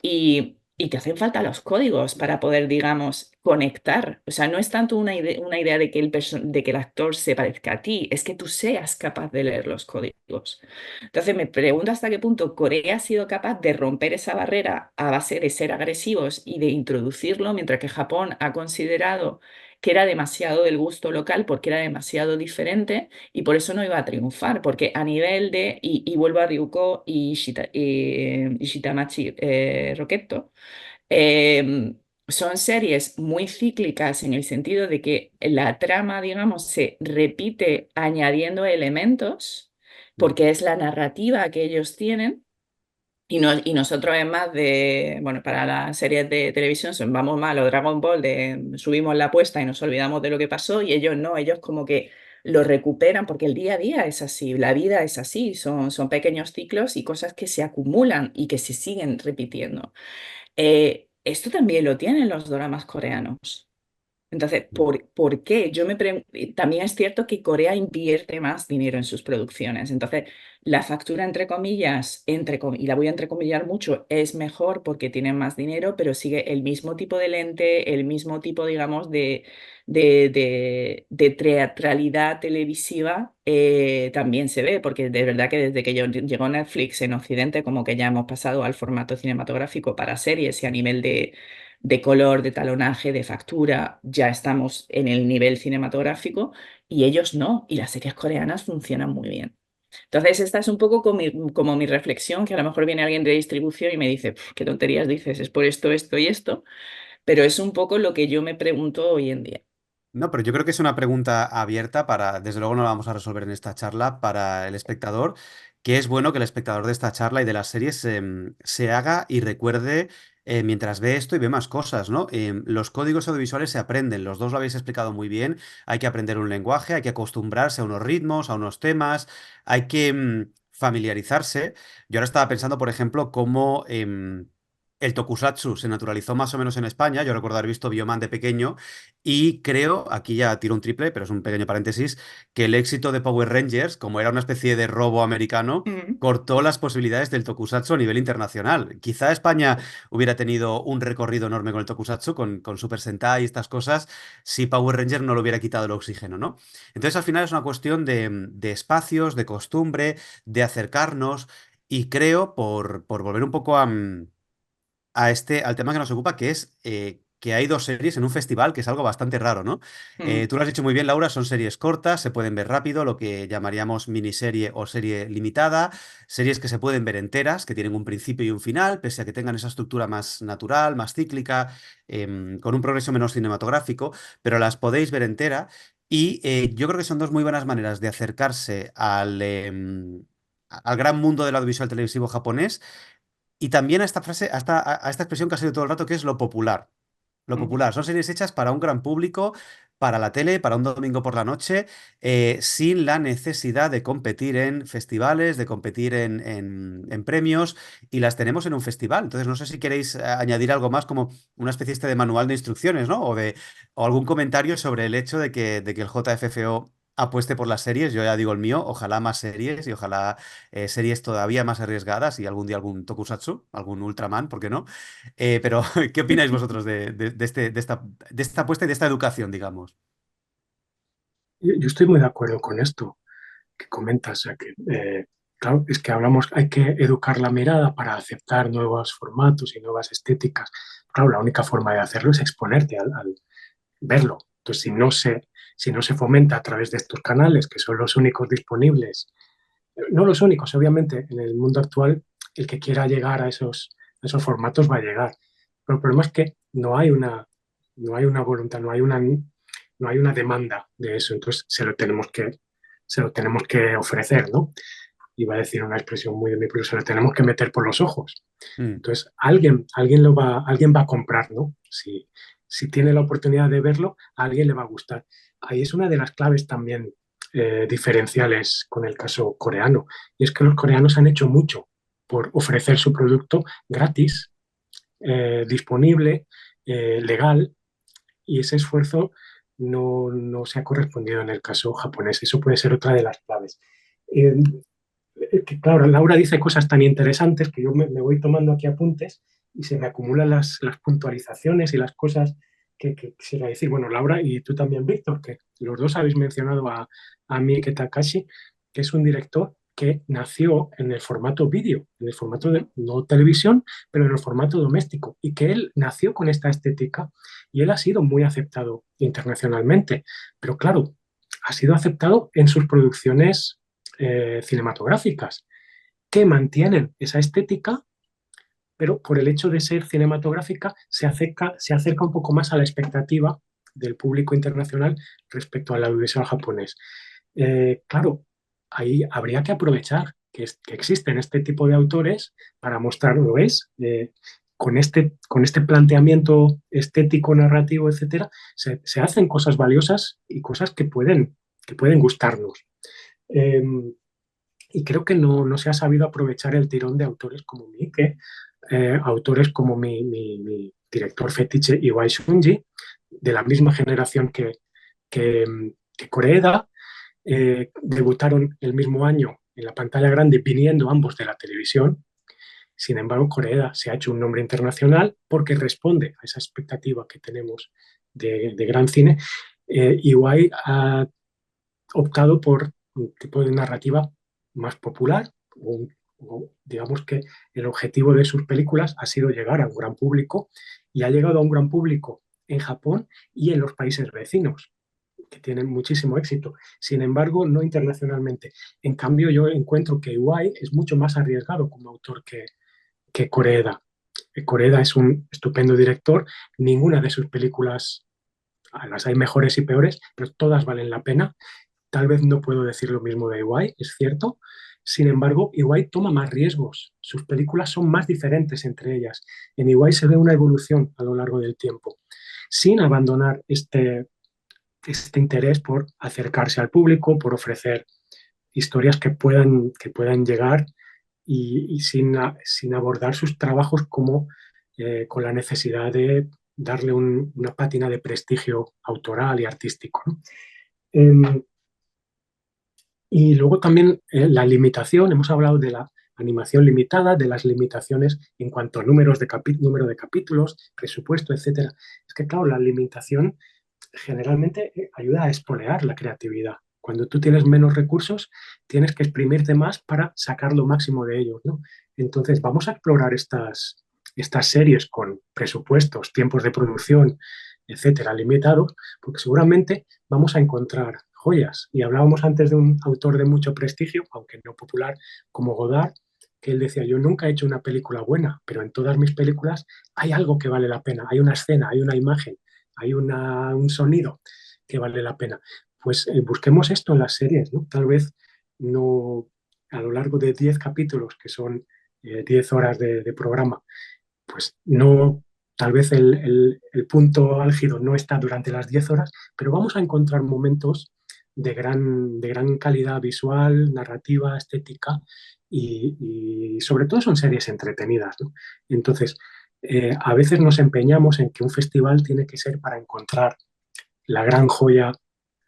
y te hacen falta los códigos para poder, digamos, conectar. O sea, no es tanto una idea de que de que el actor se parezca a ti, es que tú seas capaz de leer los códigos. Entonces me pregunto hasta qué punto Corea ha sido capaz de romper esa barrera a base de ser agresivos y de introducirlo, mientras que Japón ha considerado que era demasiado del gusto local porque era demasiado diferente y por eso no iba a triunfar, porque a nivel y vuelvo a Ryuko y Shitamachi Roquetto, son series muy cíclicas en el sentido de que la trama, digamos, se repite añadiendo elementos, Mm. porque es la narrativa que ellos tienen. Y nosotros es más de, bueno, para las series de televisión vamos mal, o Dragon Ball, de subimos la apuesta y nos olvidamos de lo que pasó, y ellos no, ellos como que lo recuperan porque el día a día es así, la vida es así, son pequeños ciclos y cosas que se acumulan y que se siguen repitiendo. Esto también lo tienen los doramas coreanos. Entonces, ¿por qué? También es cierto que Corea invierte más dinero en sus producciones. Entonces, la factura, entre comillas, y la voy a entrecomillar mucho, es mejor porque tienen más dinero, pero sigue el mismo tipo de lente, el mismo tipo, digamos, de teatralidad televisiva también se ve, porque de verdad que desde que llegó Netflix en Occidente, como que ya hemos pasado al formato cinematográfico para series y a nivel de color, de talonaje, de factura, ya estamos en el nivel cinematográfico y ellos no, y las series coreanas funcionan muy bien. Entonces, esta es un poco como mi reflexión, que a lo mejor viene alguien de distribución y me dice, qué tonterías dices, es por esto, esto y esto, pero es un poco lo que yo me pregunto hoy en día. No, pero yo creo que es una pregunta abierta para, desde luego no la vamos a resolver en esta charla, para el espectador, que es bueno que el espectador de esta charla y de las series se haga y recuerde mientras ve esto y ve más cosas, ¿no? Los códigos audiovisuales se aprenden, los dos lo habéis explicado muy bien, hay que aprender un lenguaje, hay que acostumbrarse a unos ritmos, a unos temas, hay que familiarizarse. Yo ahora estaba pensando, por ejemplo, cómo el tokusatsu se naturalizó más o menos en España. Yo recuerdo haber visto Bioman de pequeño y creo, aquí ya tiro un triple, pero es un pequeño paréntesis, que el éxito de Power Rangers, como era una especie de robo americano, Mm. cortó las posibilidades del tokusatsu a nivel internacional. Quizá España hubiera tenido un recorrido enorme con el tokusatsu, con Super Sentai y estas cosas, si Power Rangers no le hubiera quitado el oxígeno, ¿no? Entonces, al final es una cuestión de espacios, de costumbre, de acercarnos, y creo, por volver un poco al tema que nos ocupa, que es que hay dos series en un festival, que es algo bastante raro, ¿no? Mm. Tú lo has dicho muy bien, Laura, son series cortas, se pueden ver rápido, lo que llamaríamos miniserie o serie limitada, series que se pueden ver enteras, que tienen un principio y un final, pese a que tengan esa estructura más natural, más cíclica, con un progreso menos cinematográfico, pero las podéis ver entera. Y yo creo que son dos muy buenas maneras de acercarse al gran mundo del audiovisual televisivo japonés y también a esta frase, a esta expresión que ha salido todo el rato, que es lo popular. Lo Mm. popular. Son series hechas para un gran público, para la tele, para un domingo por la noche, sin la necesidad de competir en festivales, de competir en premios, y las tenemos en un festival. Entonces, no sé si queréis añadir algo más, como una especie de manual de instrucciones, ¿no? O algún comentario sobre el hecho de que el JFFO apueste por las series. Yo ya digo el mío, ojalá más series y ojalá series todavía más arriesgadas y algún día algún tokusatsu, algún Ultraman, ¿por qué no? Pero, ¿qué opináis vosotros de esta apuesta y de esta educación, digamos? Yo estoy muy de acuerdo con esto que comentas, o sea, que, claro, es que hablamos, hay que educar la mirada para aceptar nuevos formatos y nuevas estéticas. Claro, la única forma de hacerlo es exponerte al verlo. Entonces, si no se fomenta a través de estos canales, que son los únicos disponibles, no los únicos, obviamente, en el mundo actual, el que quiera llegar a esos formatos va a llegar. Pero el problema es que no hay una voluntad, no hay una demanda de eso. Entonces, se lo tenemos que ofrecer, ¿no? Iba a decir una expresión muy de mí, pero se lo tenemos que meter por los ojos. Mm, Entonces, alguien va a comprar, ¿no? Si tiene la oportunidad de verlo, a alguien le va a gustar. Ahí es una de las claves también diferenciales con el caso coreano. Y es que los coreanos han hecho mucho por ofrecer su producto gratis, disponible, legal, y ese esfuerzo no se ha correspondido en el caso japonés. Eso puede ser otra de las claves. Eh, que claro, Laura dice cosas tan interesantes que yo me voy tomando aquí apuntes y se me acumulan las puntualizaciones y las cosas que quisiera decir. Bueno, Laura y tú también, Víctor, que los dos habéis mencionado a Miike Takashi, que es un director que nació en el formato vídeo, en el formato de Ujú. no televisión, pero en el formato doméstico, y que él nació con esta estética y él ha sido muy aceptado internacionalmente. Pero claro, ha sido aceptado en sus producciones cinematográficas que mantienen esa estética, pero por el hecho de ser cinematográfica se acerca un poco más a la expectativa del público internacional respecto al audiovisual japonés. Claro, ahí habría que aprovechar que existen este tipo de autores para mostrar, ¿lo ves? Con este planteamiento estético, narrativo, etcétera, se hacen cosas valiosas y cosas que pueden gustarnos. Eh, y creo que no se ha sabido aprovechar el tirón de autores como Miike, autores como mi director fetiche Iwai Shunji, de la misma generación que, que Koreeda, debutaron el mismo año en la pantalla grande, viniendo ambos de la televisión. Sin embargo, Koreeda se ha hecho un nombre internacional porque responde a esa expectativa que tenemos de gran cine. Iwai ha optado por un tipo de narrativa más popular, o digamos que el objetivo de sus películas ha sido llegar a un gran público, y ha llegado a un gran público en Japón y en los países vecinos, que tienen muchísimo éxito. Sin embargo, no internacionalmente. En cambio, yo encuentro que Iwai es mucho más arriesgado como autor que Koreeda. Koreeda es un estupendo director. Ninguna de sus películas, las hay mejores y peores, pero todas valen la pena. Tal vez no puedo decir lo mismo de Iwai, es cierto. Sin embargo, Iwai toma más riesgos. Sus películas son más diferentes entre ellas. En Iwai se ve una evolución a lo largo del tiempo, sin abandonar este interés por acercarse al público, por ofrecer historias que puedan llegar, y sin abordar sus trabajos como con la necesidad de darle una pátina de prestigio autoral y artístico, ¿no? Y luego también la limitación, hemos hablado de la animación limitada, de las limitaciones en cuanto a número de capítulos, presupuesto, etcétera. Es que, claro, la limitación generalmente ayuda a espolear la creatividad. Cuando tú tienes menos recursos, tienes que exprimirte más para sacar lo máximo de ellos, ¿no? Entonces, vamos a explorar estas series con presupuestos, tiempos de producción, etcétera, limitados, porque seguramente vamos a encontrar joyas. Y hablábamos antes de un autor de mucho prestigio, aunque no popular, como Godard, que él decía: yo nunca he hecho una película buena, pero en todas mis películas hay algo que vale la pena, hay una escena, hay una imagen, hay un sonido que vale la pena. Pues busquemos esto en las series, ¿no? Tal vez no a lo largo de 10 capítulos, que son 10 horas de programa, pues no, tal vez el punto álgido no está durante las 10 horas, pero vamos a encontrar momentos de gran calidad visual, narrativa, estética, y sobre todo son series entretenidas, ¿no? Entonces, a veces nos empeñamos en que un festival tiene que ser para encontrar la gran joya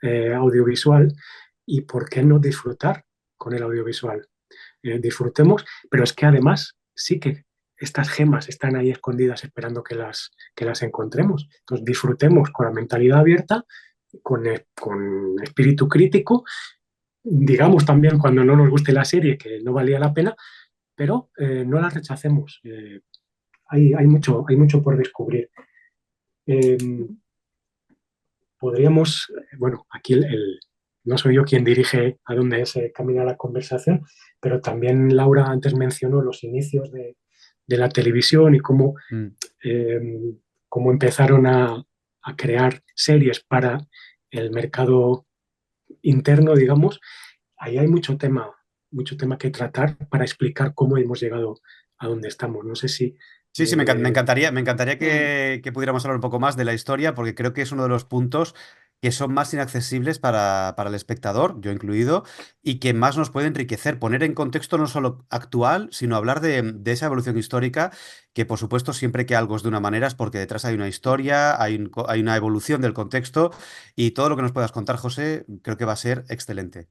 audiovisual, y por qué no disfrutar con el audiovisual. Disfrutemos, pero es que además sí que estas gemas están ahí escondidas esperando que las encontremos. Entonces disfrutemos con la mentalidad abierta, con espíritu crítico, digamos también cuando no nos guste la serie que no valía la pena, pero no la rechacemos. Hay mucho por descubrir. Eh, bueno, aquí no soy yo quien dirige a dónde se camina la conversación, pero también Laura antes mencionó los inicios de la televisión y eh, cómo empezaron a crear series para el mercado interno, digamos. Ahí hay mucho tema que tratar para explicar cómo hemos llegado a donde estamos. No sé si... Sí, sí, eh, me encantaría que pudiéramos hablar un poco más de la historia, porque creo que es uno de los puntos que son más inaccesibles para el espectador, yo incluido, y que más nos puede enriquecer, poner en contexto no solo actual, sino hablar de esa evolución histórica, que por supuesto siempre que algo es de una manera es porque detrás hay una historia, hay una evolución del contexto, y todo lo que nos puedas contar, José, creo que va a ser excelente.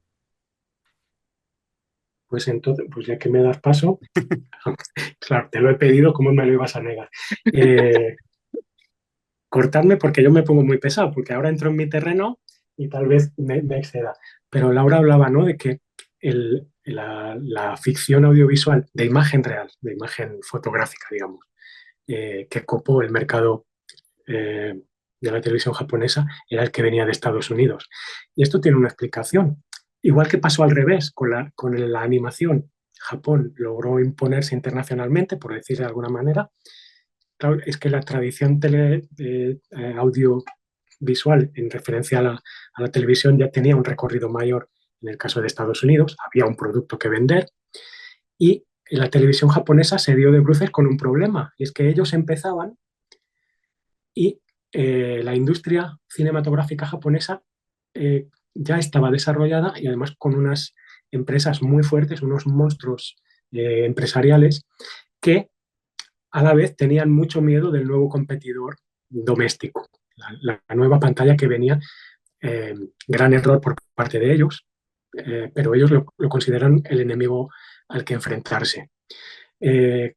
pues entonces, pues ya que me das paso, claro, te lo he pedido, ¿cómo me lo ibas a negar? Eh, Cortadme porque yo me pongo muy pesado, porque ahora entro en mi terreno y tal vez me exceda. Pero Laura hablaba, ¿no?, de que la ficción audiovisual de imagen real, de imagen fotográfica, digamos, que copó el mercado eh, de la televisión japonesa, era el que venía de Estados Unidos. Y esto tiene una explicación. Igual que pasó al revés con la animación, Japón logró imponerse internacionalmente, por decir de alguna manera. Claro, es que la tradición audiovisual en referencia a la televisión ya tenía un recorrido mayor en el caso de Estados Unidos, había un producto que vender, y la televisión japonesa se dio de bruces con un problema, y es que ellos empezaban, y la industria cinematográfica japonesa ya estaba desarrollada, y además con unas empresas muy fuertes, unos monstruos empresariales, que a la vez tenían mucho miedo del nuevo competidor doméstico. la nueva pantalla que venía. Gran error por parte de ellos, pero ellos lo consideran el enemigo al que enfrentarse.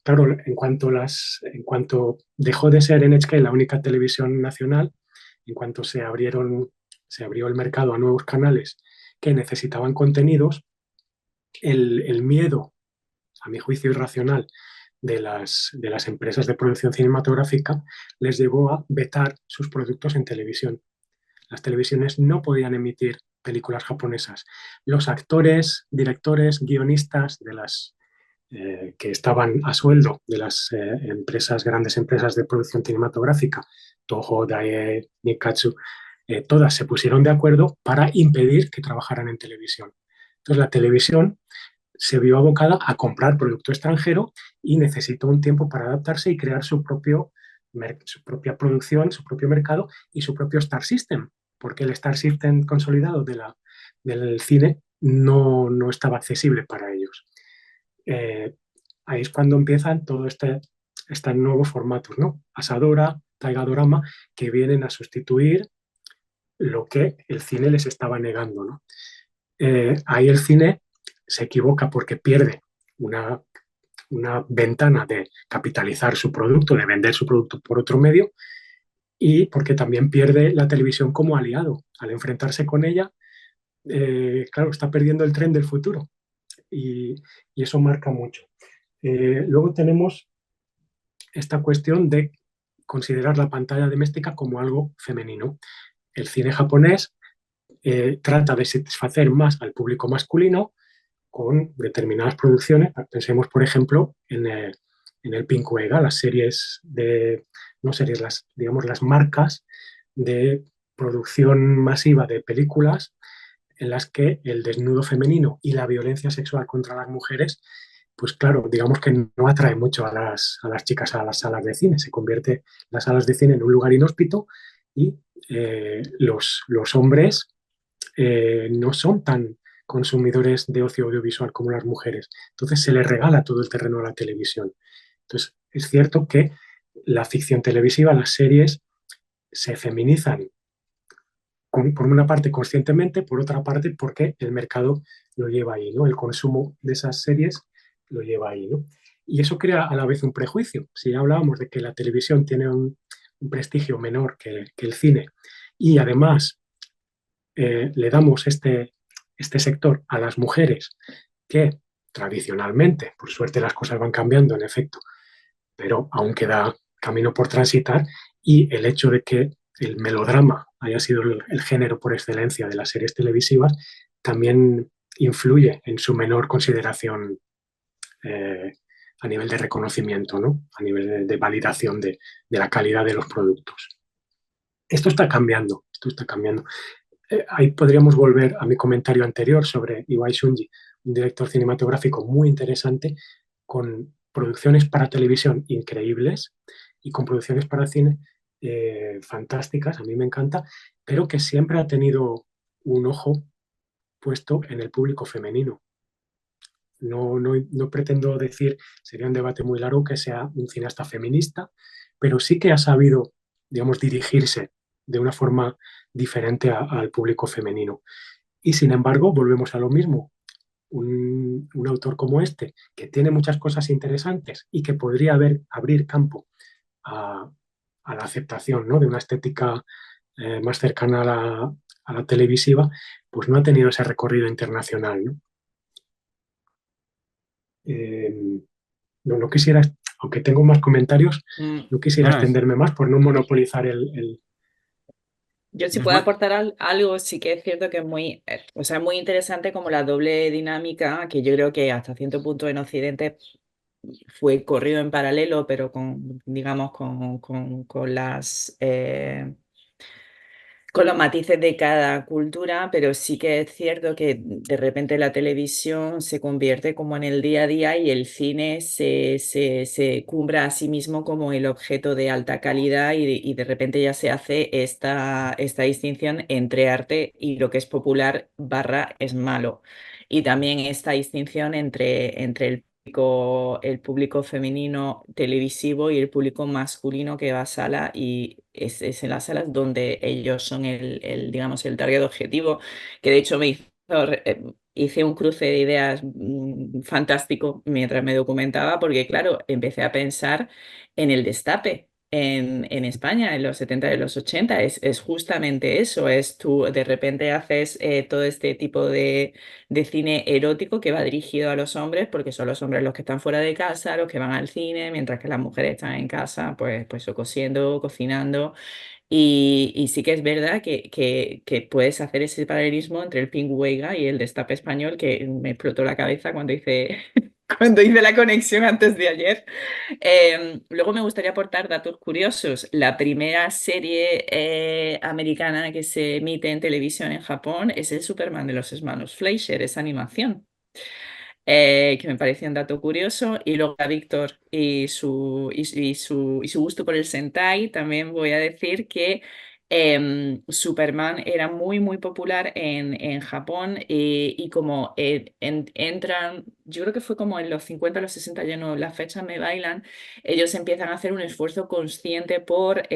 Claro, en cuanto dejó de ser NHK la única televisión nacional, en cuanto se abrió el mercado a nuevos canales que necesitaban contenidos, el miedo, a mi juicio irracional, de las empresas de producción cinematográfica les llevó a vetar sus productos en televisión. Las televisiones no podían emitir películas japonesas. Los actores, directores, guionistas de las que estaban a sueldo de las grandes empresas de producción cinematográfica, Toho, Dae, Nikkatsu, todas se pusieron de acuerdo para impedir que trabajaran en televisión. Entonces la televisión se vio abocada a comprar producto extranjero y necesitó un tiempo para adaptarse y crear su propia producción, su propio mercado y su propio Star System, porque el Star System consolidado del cine no estaba accesible para ellos. Ahí es cuando empiezan todos estos nuevos formatos, ¿no? Asadora, Taigadorama, que vienen a sustituir lo que el cine les estaba negando, ¿no? Ahí el cine se equivoca porque pierde una, una ventana de capitalizar su producto, de vender su producto por otro medio, y porque también pierde la televisión como aliado. Al enfrentarse con ella, claro, está perdiendo el tren del futuro y eso marca mucho. Luego tenemos esta cuestión de considerar la pantalla doméstica como algo femenino. El cine japonés trata de satisfacer más al público masculino con determinadas producciones. Pensemos, por ejemplo, en el Pinkuega, las series no series, digamos, las marcas de producción masiva de películas en las que el desnudo femenino y la violencia sexual contra las mujeres, pues claro, digamos que no atrae mucho a las chicas a las salas de cine. Se convierte las salas de cine en un lugar inhóspito y los hombres no son tan consumidores de ocio audiovisual como las mujeres. Entonces se les regala todo el terreno a la televisión. Entonces es cierto que la ficción televisiva, las series, se feminizan por una parte conscientemente, por otra parte porque el mercado lo lleva ahí, ¿no? El consumo de esas series lo lleva ahí, ¿no? Y eso crea a la vez un prejuicio. Si ya hablábamos de que la televisión tiene un prestigio menor que el cine y además le damos este sector a las mujeres que tradicionalmente, por suerte las cosas van cambiando en efecto, pero aún queda camino por transitar y el hecho de que el melodrama haya sido el género por excelencia de las series televisivas también influye en su menor consideración a nivel de reconocimiento, ¿no? A nivel de validación de la calidad de los productos. Esto está cambiando, esto está cambiando. Ahí podríamos volver a mi comentario anterior sobre Iwai Shunji, un director cinematográfico muy interesante, con producciones para televisión increíbles y con producciones para cine fantásticas, a mí me encanta, pero que siempre ha tenido un ojo puesto en el público femenino. No pretendo decir, sería un debate muy largo, que sea un cineasta feminista, pero sí que ha sabido, digamos, dirigirse de una forma diferente al público femenino. Y sin embargo, volvemos a lo mismo. Un autor como este, que tiene muchas cosas interesantes y que podría abrir campo a, a la aceptación, ¿no? De una estética más cercana a la televisiva, pues no ha tenido ese recorrido internacional, ¿no? No quisiera, aunque tengo más comentarios, no quisiera Bueno, extenderme más por no monopolizar Yo si es puedo muy- aportar algo, sí que es cierto que es muy, o sea, muy interesante como la doble dinámica, que yo creo que hasta cierto punto en Occidente fue corrido en paralelo, pero con, digamos, con con los matices de cada cultura, pero sí que es cierto que de repente la televisión se convierte como en el día a día y el cine se cumbra a sí mismo como el objeto de alta calidad y de repente ya se hace esta distinción entre arte y lo que es popular barra es malo. Y también esta distinción entre el el público femenino televisivo y el público masculino que va a sala, y es en las salas donde ellos son digamos, el target objetivo, que de hecho hice un cruce de ideas fantástico mientras me documentaba, porque claro, empecé a pensar en el destape. En España, en los 70 y los 80, es justamente eso, es tú de repente haces todo este tipo de cine erótico que va dirigido a los hombres, porque son los hombres los que están fuera de casa, los que van al cine, mientras que las mujeres están en casa, pues o cosiendo, cocinando. Y sí que es verdad que puedes hacer ese paralelismo entre el Pingüiga y el Destape español, que me explotó la cabeza cuando hice, cuando hice la conexión antes de ayer. Luego me gustaría aportar datos curiosos. La primera serie americana que se emite en televisión en Japón es el Superman de los hermanos Fleischer, es animación, que me pareció un dato curioso. Y luego a Víctor y su gusto por el Sentai, también voy a decir que Superman era muy, muy popular en Japón, y como entran, yo creo que fue como en los 50 o los 60, ya no, las fechas me bailan, ellos empiezan a hacer un esfuerzo consciente por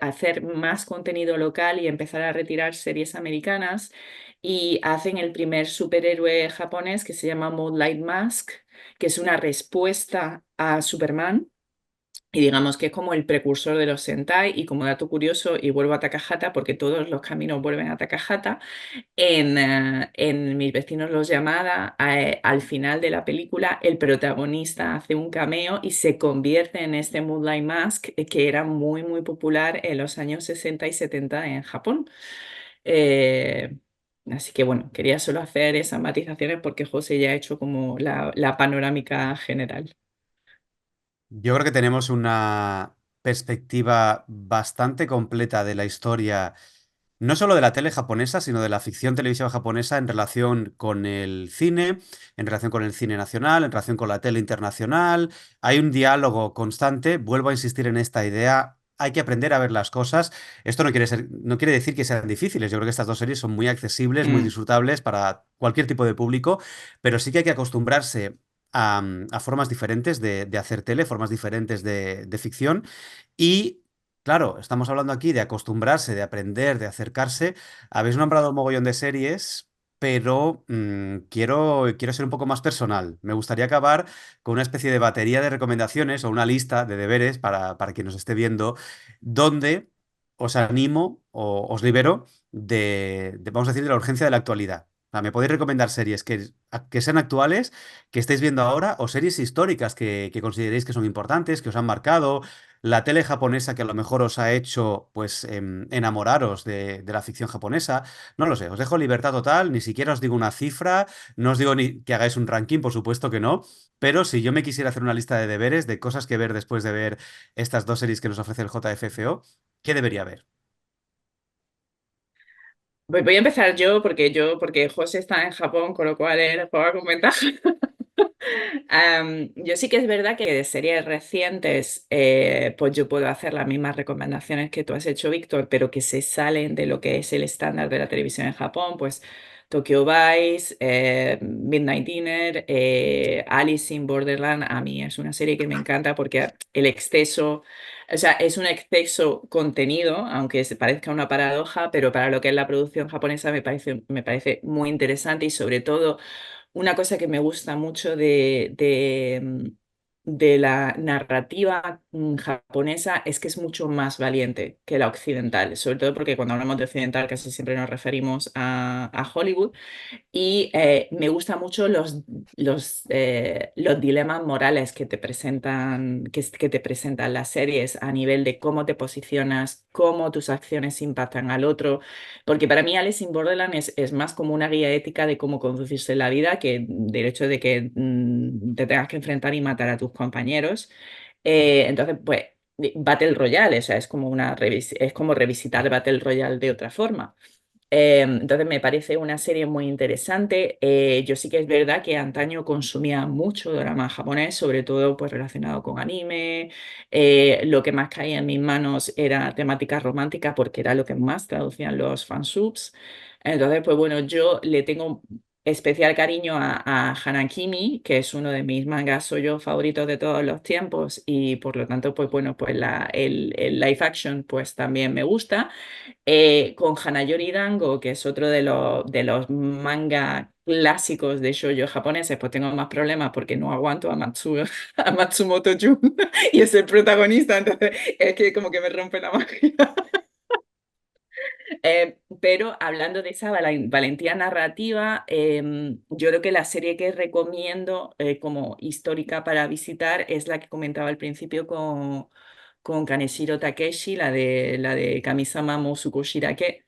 hacer más contenido local y empezar a retirar series americanas, y hacen el primer superhéroe japonés que se llama Moonlight Mask, que es una respuesta a Superman. Y digamos que es como el precursor de los Sentai. Y como dato curioso, y vuelvo a Takahata porque todos los caminos vuelven a Takahata, en Mis vecinos los Yamada, al final de la película, el protagonista hace un cameo y se convierte en este Moonlight Mask, que era muy, muy popular en los años 60 y 70 en Japón. Eh, Así que bueno, quería solo hacer esas matizaciones porque José ya ha hecho como la panorámica general. Yo creo que tenemos una perspectiva bastante completa de la historia, no solo de la tele japonesa, sino de la ficción televisiva japonesa en relación con el cine, en relación con el cine nacional, en relación con la tele internacional. Hay un diálogo constante. Vuelvo a insistir en esta idea. Hay que aprender a ver las cosas. Esto no quiere decir que sean difíciles. Yo creo que estas dos series son muy accesibles, muy Mm. disfrutables para cualquier tipo de público, pero sí que hay que acostumbrarse a formas diferentes de hacer tele, formas diferentes de ficción. Y claro, estamos hablando aquí de acostumbrarse, de aprender, de acercarse. Habéis nombrado un mogollón de series, pero quiero ser un poco más personal. Me gustaría acabar con una especie de batería de recomendaciones o una lista de deberes para quien nos esté viendo, donde os animo o os libero vamos a decir, de la urgencia de la actualidad. O sea, me podéis recomendar series que sean actuales, que estéis viendo ahora, o series históricas que consideréis que son importantes, que os han marcado, la tele japonesa que a lo mejor os ha hecho pues enamoraros de la ficción japonesa. No lo sé, os dejo libertad total, ni siquiera os digo una cifra, no os digo ni que hagáis un ranking, por supuesto que no, pero si yo me quisiera hacer una lista de deberes, de cosas que ver después de ver estas dos series que nos ofrece el JFFO, ¿qué debería ver? Voy a empezar porque José está en Japón, con lo cual él juega con ventaja. Yo sí que es verdad que de series recientes, pues yo puedo hacer las mismas recomendaciones que tú has hecho, Víctor, pero que se salen de lo que es el estándar de la televisión en Japón, pues Tokyo Vice, Midnight Dinner, Alice in Borderland. A mí es una serie que me encanta porque el exceso, o sea, es un exceso contenido, aunque se parezca una paradoja, pero para lo que es la producción japonesa me parece muy interesante. Y sobre todo una cosa que me gusta mucho de la narrativa japonesa es que es mucho más valiente que la occidental, sobre todo porque cuando hablamos de occidental casi siempre nos referimos a Hollywood. Y me gustan mucho los dilemas morales que te presentan, que te presentan las series a nivel de cómo te posicionas, cómo tus acciones impactan al otro. Porque para mí Alice in Borderland es más como una guía ética de cómo conducirse en la vida que del hecho de que te tengas que enfrentar y matar a tus compañeros. Entonces, pues, Battle Royale, o sea, es como revisitar Battle Royale de otra forma. Entonces me parece una serie muy interesante. Yo sí que es verdad que antaño consumía mucho drama japonés, sobre todo pues relacionado con anime. Lo que más caía en mis manos era temática romántica porque era lo que más traducían los fansubs. Entonces, pues bueno, yo le tengo especial cariño a Hanakimi, que es uno de mis mangas shoujo favoritos de todos los tiempos y por lo tanto, pues bueno, pues el live action pues también me gusta. Con Hanayori Dango, que es otro de los manga clásicos de shoujo japoneses, pues tengo más problemas porque no aguanto a Matsumoto Jun y es el protagonista, entonces es que como que me rompe la magia. Pero hablando de esa valentía narrativa, yo creo que la serie que recomiendo como histórica para visitar es la que comentaba al principio con Kaneshiro Takeshi, la de Kamisama Musuko Shirake,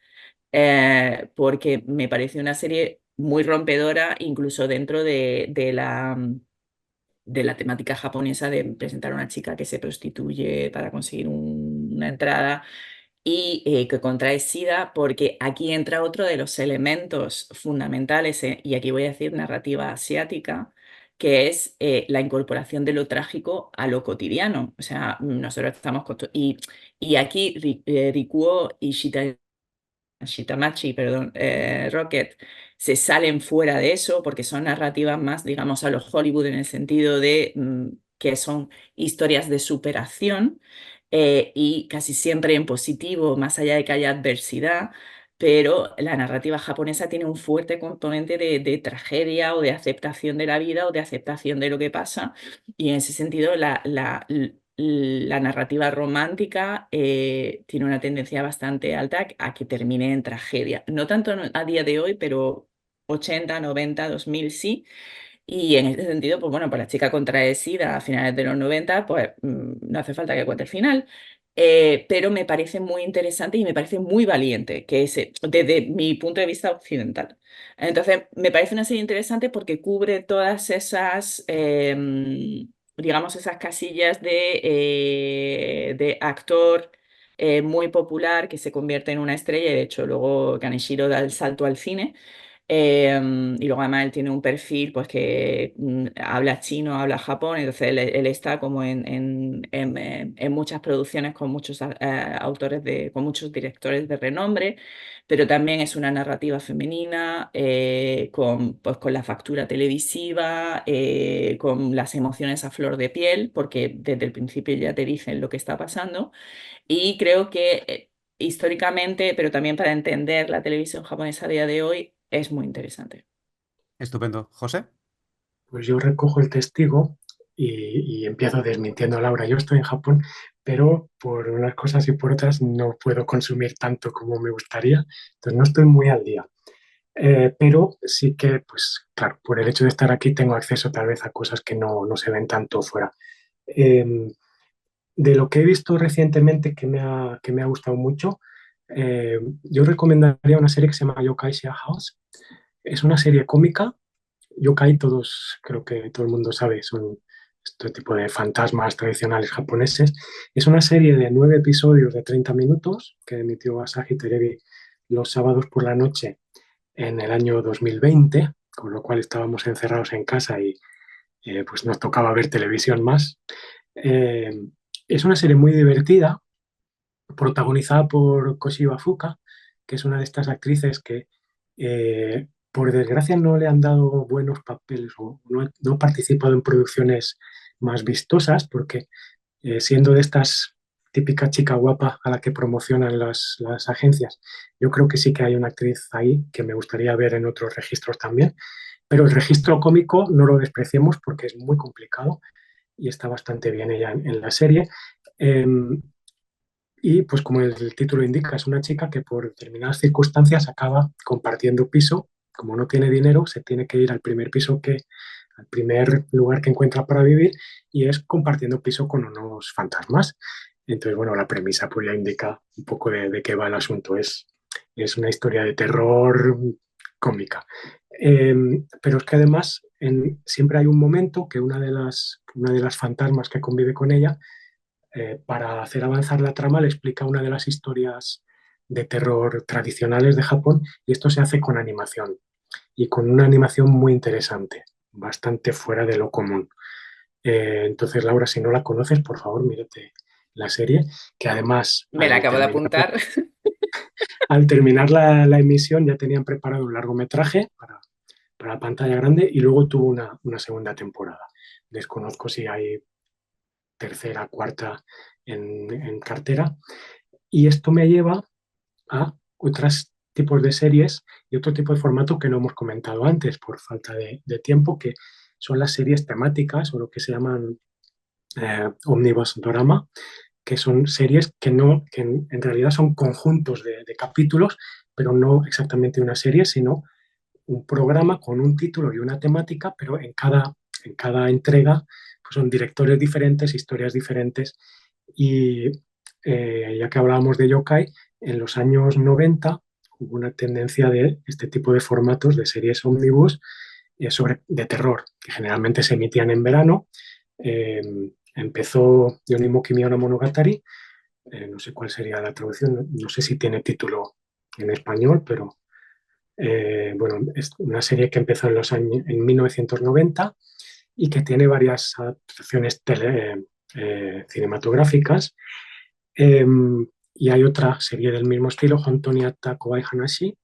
porque me pareció una serie muy rompedora, incluso dentro de la temática japonesa de presentar a una chica que se prostituye para conseguir una entrada y que contrae SIDA, porque aquí entra otro de los elementos fundamentales, y aquí voy a decir narrativa asiática, que es la incorporación de lo trágico a lo cotidiano. O sea, nosotros estamos... Y aquí Rikuo y Shitamachi, perdón, Rocket, se salen fuera de eso porque son narrativas más, digamos, a los Hollywood en el sentido de que son historias de superación y casi siempre en positivo, más allá de que haya adversidad, pero la narrativa japonesa tiene un fuerte componente de tragedia o de aceptación de la vida o de aceptación de lo que pasa y en ese sentido la narrativa romántica tiene una tendencia bastante alta a que termine en tragedia. No tanto a día de hoy, pero 80, 90, 2000 sí. Y en este sentido, pues bueno, pues la chica contrae SIDA a finales de los 90, pues no hace falta que cuente el final. Pero me parece muy interesante y me parece muy valiente, desde mi punto de vista occidental. Entonces, me parece una serie interesante porque cubre todas esas, digamos, esas casillas de actor muy popular que se convierte en una estrella y de hecho luego Kaneshiro da el salto al cine. Y luego además él tiene un perfil pues que habla chino, habla Japón, entonces él está como en muchas producciones con muchos autores con muchos directores de renombre, pero también es una narrativa femenina, pues con la factura televisiva, con las emociones a flor de piel, porque desde el principio ya te dicen lo que está pasando. Y creo que históricamente, pero también para entender la televisión japonesa a día de hoy, es muy interesante. Estupendo. José. Pues yo recojo el testigo y empiezo desmintiendo a Laura. Yo estoy en Japón, pero por unas cosas y por otras no puedo consumir tanto como me gustaría, entonces no estoy muy al día. Pero sí que, pues claro, por el hecho de estar aquí tengo acceso tal vez a cosas que no se ven tanto fuera. Eh, de lo que he visto recientemente que me ha gustado mucho, yo recomendaría una serie que se llama Yokai Share House. Es una serie cómica. Yokai, todos, creo que todo el mundo sabe, son este tipo de fantasmas tradicionales japoneses. Es una serie de 9 episodios de 30 minutos que emitió Asahi Terebi los sábados por la noche en el año 2020, con lo cual estábamos encerrados en casa y pues nos tocaba ver televisión más. Eh, es una serie muy divertida, protagonizada por Koshiba Fuka, que es una de estas actrices que, por desgracia, no le han dado buenos papeles o no ha participado en producciones más vistosas, porque siendo de estas típica chica guapa a la que promocionan las agencias, yo creo que sí que hay una actriz ahí que me gustaría ver en otros registros también, pero el registro cómico no lo despreciemos porque es muy complicado y está bastante bien ella en la serie. Y pues como el título indica, es una chica que por determinadas circunstancias acaba compartiendo piso. Como no tiene dinero, se tiene que ir al primer lugar que encuentra para vivir y es compartiendo piso con unos fantasmas. Entonces, bueno, la premisa pues ya indica un poco de qué va el asunto. Es una historia de terror cómica. Pero es que además siempre hay un momento que una de las fantasmas que convive con ella para hacer avanzar la trama, le explica una de las historias de terror tradicionales de Japón y esto se hace con animación y con una animación muy interesante, bastante fuera de lo común. Entonces, Laura, si no la conoces, por favor, mírate la serie, que además Me la acabo de apuntar. al terminar la emisión ya tenían preparado un largometraje para para pantalla grande y luego tuvo una segunda temporada. Desconozco si hay tercera, cuarta en cartera. Y esto me lleva a otros tipos de series y otro tipo de formato que no hemos comentado antes por falta de tiempo, que son las series temáticas o lo que se llaman omnibus drama, que son series que en realidad son conjuntos de capítulos, pero no exactamente una serie, sino un programa con un título y una temática, pero en cada entrega pues son directores diferentes, historias diferentes. Y ya que hablábamos de yokai, en los años 90 hubo una tendencia de este tipo de formatos de series omnibus de terror, que generalmente se emitían en verano. Eh, Empezó Yonimoki Miona Monogatari, no sé cuál sería la traducción, no sé si tiene título en español, pero bueno, es una serie que empezó en 1990 y que tiene varias adaptaciones cinematográficas. Eh, y hay otra serie del mismo estilo, Hontou Atta Kowai Hanashi.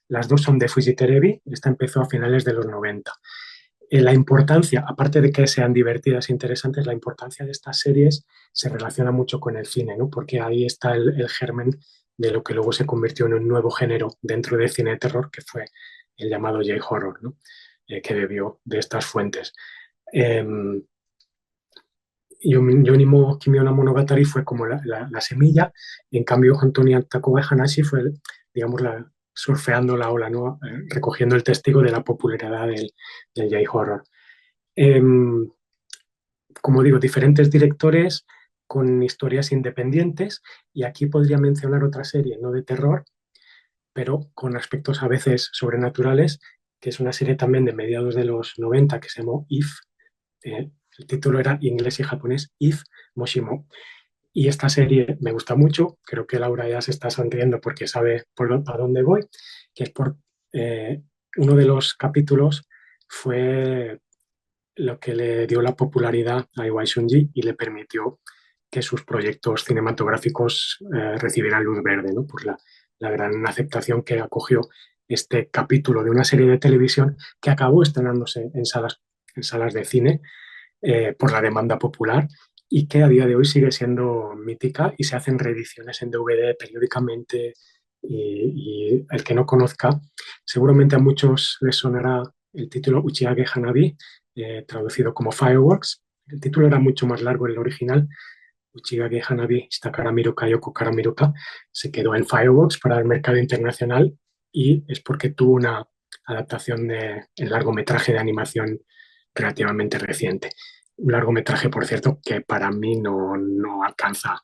Las dos son de Fujii Terebi. Esta empezó a finales de los 90. La importancia, aparte de que sean divertidas e interesantes, la importancia de estas series se relaciona mucho con el cine, ¿no? Porque ahí está el germen de lo que luego se convirtió en un nuevo género dentro del cine de terror, que fue el llamado J-horror, ¿no? Que bebió de estas fuentes. Eh, Yonimo Kimi no Monogatari fue como la semilla, y en cambio Antonia Takube Hanashi fue, digamos, surfeando la ola, ¿no? Recogiendo el testigo de la popularidad del J-horror. Como digo, diferentes directores con historias independientes, y aquí podría mencionar otra serie, no de terror, pero con aspectos a veces sobrenaturales, que es una serie también de mediados de los 90 que se llamó If. El título era inglés y japonés, If Moshimo. Y esta serie me gusta mucho, creo que Laura ya se está sonriendo porque sabe a dónde voy, que es por uno de los capítulos fue lo que le dio la popularidad a Iwai Shunji y le permitió que sus proyectos cinematográficos recibieran luz verde, ¿no? Por la gran aceptación que acogió este capítulo de una serie de televisión que acabó estrenándose en salas de cine por la demanda popular, y que a día de hoy sigue siendo mítica y se hacen reediciones en DVD periódicamente. Y el que no conozca, seguramente a muchos les sonará el título Uchiage Hanabi, traducido como Fireworks. El título era mucho más largo en el original. Uchiage Hanabi Shitakara Miruka Yoko Kara Miruka se quedó en Fireworks para el mercado internacional, y es porque tuvo una adaptación en largometraje de animación relativamente reciente. Un largometraje, por cierto, que para mí no alcanza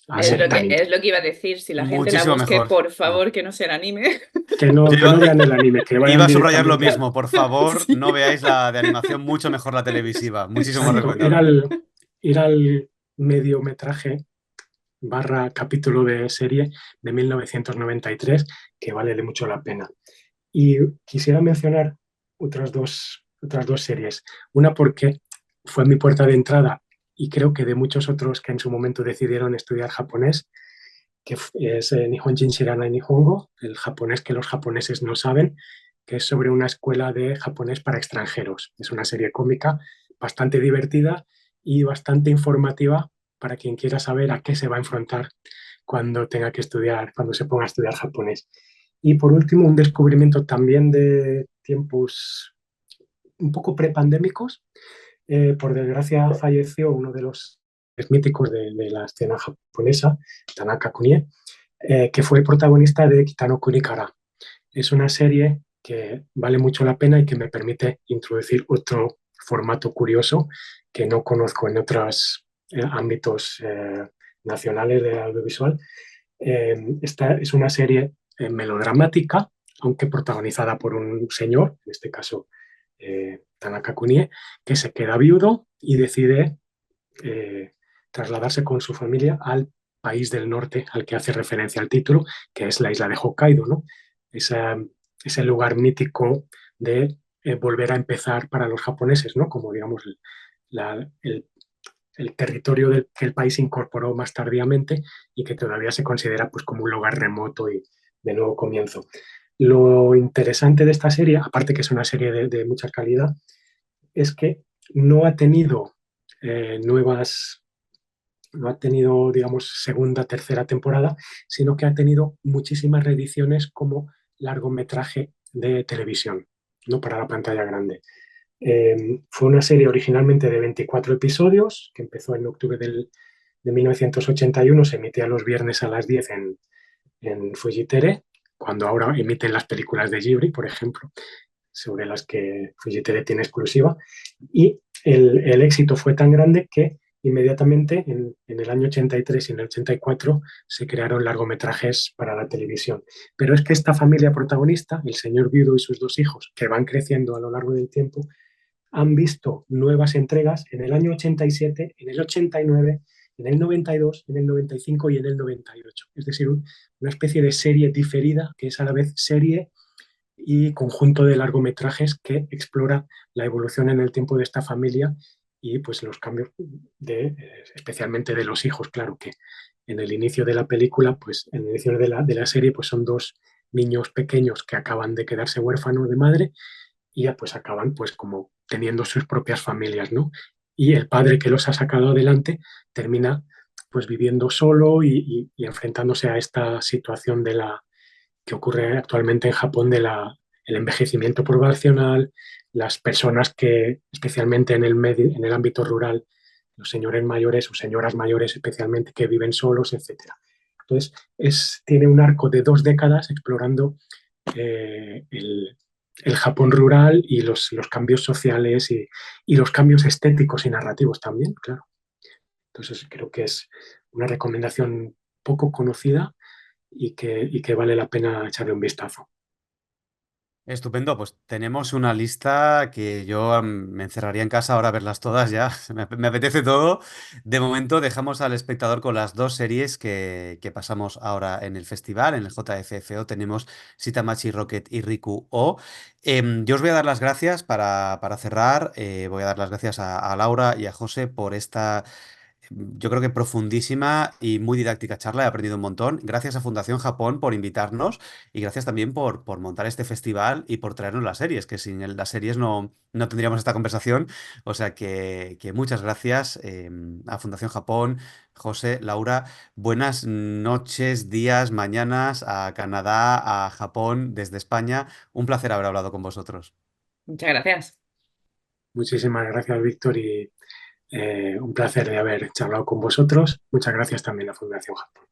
a ser tan Es lo que iba a decir. Si la gente la Muchísimo busque, mejor. por favor, que no sea el anime. que no, Yo que no vean el anime, que vayan iba a subrayar lo directamente. mismo, por favor, Sí. no veáis la de animación, mucho mejor la televisiva, muchísimo más Exacto, recomendable. ir al mediometraje barra capítulo de serie de 1993, que vale de mucho la pena. Y quisiera mencionar otras dos series. Una porque fue mi puerta de entrada, y creo que de muchos otros que en su momento decidieron estudiar japonés, que es Nihonjin Shiranai Nihongo, el japonés que los japoneses no saben, que es sobre una escuela de japonés para extranjeros. Es una serie cómica bastante divertida y bastante informativa para quien quiera saber a qué se va a enfrentar cuando tenga que estudiar, cuando se ponga a estudiar japonés. Y por último, un descubrimiento también de tiempos un poco prepandémicos. Por desgracia falleció uno de los míticos de la escena japonesa, Tanaka Kunie, que fue el protagonista de Kitano Kunikara. Es una serie que vale mucho la pena y que me permite introducir otro formato curioso que no conozco en otros ámbitos nacionales de audiovisual. Esta es una serie melodramática, aunque protagonizada por un señor, en este caso Tanaka Kunie, que se queda viudo y decide trasladarse con su familia al país del norte al que hace referencia el título, que es la isla de Hokkaido, ¿no? Ese lugar mítico de volver a empezar para los japoneses, ¿no? Como digamos el territorio que el país incorporó más tardíamente y que todavía se considera pues como un lugar remoto y de nuevo comienzo. Lo interesante de esta serie, aparte que es una serie de mucha calidad, es que no ha tenido nuevas, no ha tenido, digamos, segunda, tercera temporada, sino que ha tenido muchísimas reediciones como largometraje de televisión, no para la pantalla grande. Fue una serie originalmente de 24 episodios, que empezó en octubre de 1981, se emitía los viernes a las 10 en Fujitere, cuando ahora emiten las películas de Ghibli, por ejemplo, sobre las que Fujitere tiene exclusiva. Y el éxito fue tan grande que inmediatamente en el año 83 y en el 84 se crearon largometrajes para la televisión. Pero es que esta familia protagonista, el señor viudo y sus dos hijos, que van creciendo a lo largo del tiempo, han visto nuevas entregas en el año 87, en el 89, en el 92, en el 95 y en el 98. Es decir, una especie de serie diferida que es a la vez serie y conjunto de largometrajes que explora la evolución en el tiempo de esta familia y pues los cambios especialmente de los hijos, claro que en el inicio de la película, pues en el inicio de la serie, pues son dos niños pequeños que acaban de quedarse huérfanos de madre y ya pues acaban pues como teniendo sus propias familias, ¿no? Y el padre que los ha sacado adelante termina pues viviendo solo y enfrentándose a esta situación de la que ocurre actualmente en Japón de el envejecimiento poblacional, las personas que, especialmente en el, medio, en el ámbito rural, los señores mayores o señoras mayores especialmente que viven solos, etcétera. Entonces, tiene un arco de 2 décadas explorando el Japón rural y los cambios sociales y los cambios estéticos y narrativos también, claro. Entonces, creo que es una recomendación poco conocida y que vale la pena echarle un vistazo. Estupendo, pues tenemos una lista que yo me encerraría en casa ahora a verlas todas ya. Me apetece todo. De momento dejamos al espectador con las dos series que pasamos ahora en el festival, en el JFFO. Tenemos Shitamachi Rocket y Riku O. Yo os voy a dar las gracias para cerrar. Voy a dar las gracias a Laura y a José por esta yo creo que profundísima y muy didáctica charla, he aprendido un montón. Gracias a Fundación Japón por invitarnos y gracias también por montar este festival y por traernos las series, que sin las series no tendríamos esta conversación. O sea que muchas gracias a Fundación Japón, José, Laura. Buenas noches, días, mañanas a Canadá, a Japón, desde España. Un placer haber hablado con vosotros. Muchas gracias. Muchísimas gracias, Víctor, y un placer de haber charlado con vosotros. Muchas gracias también a Fundación Japón.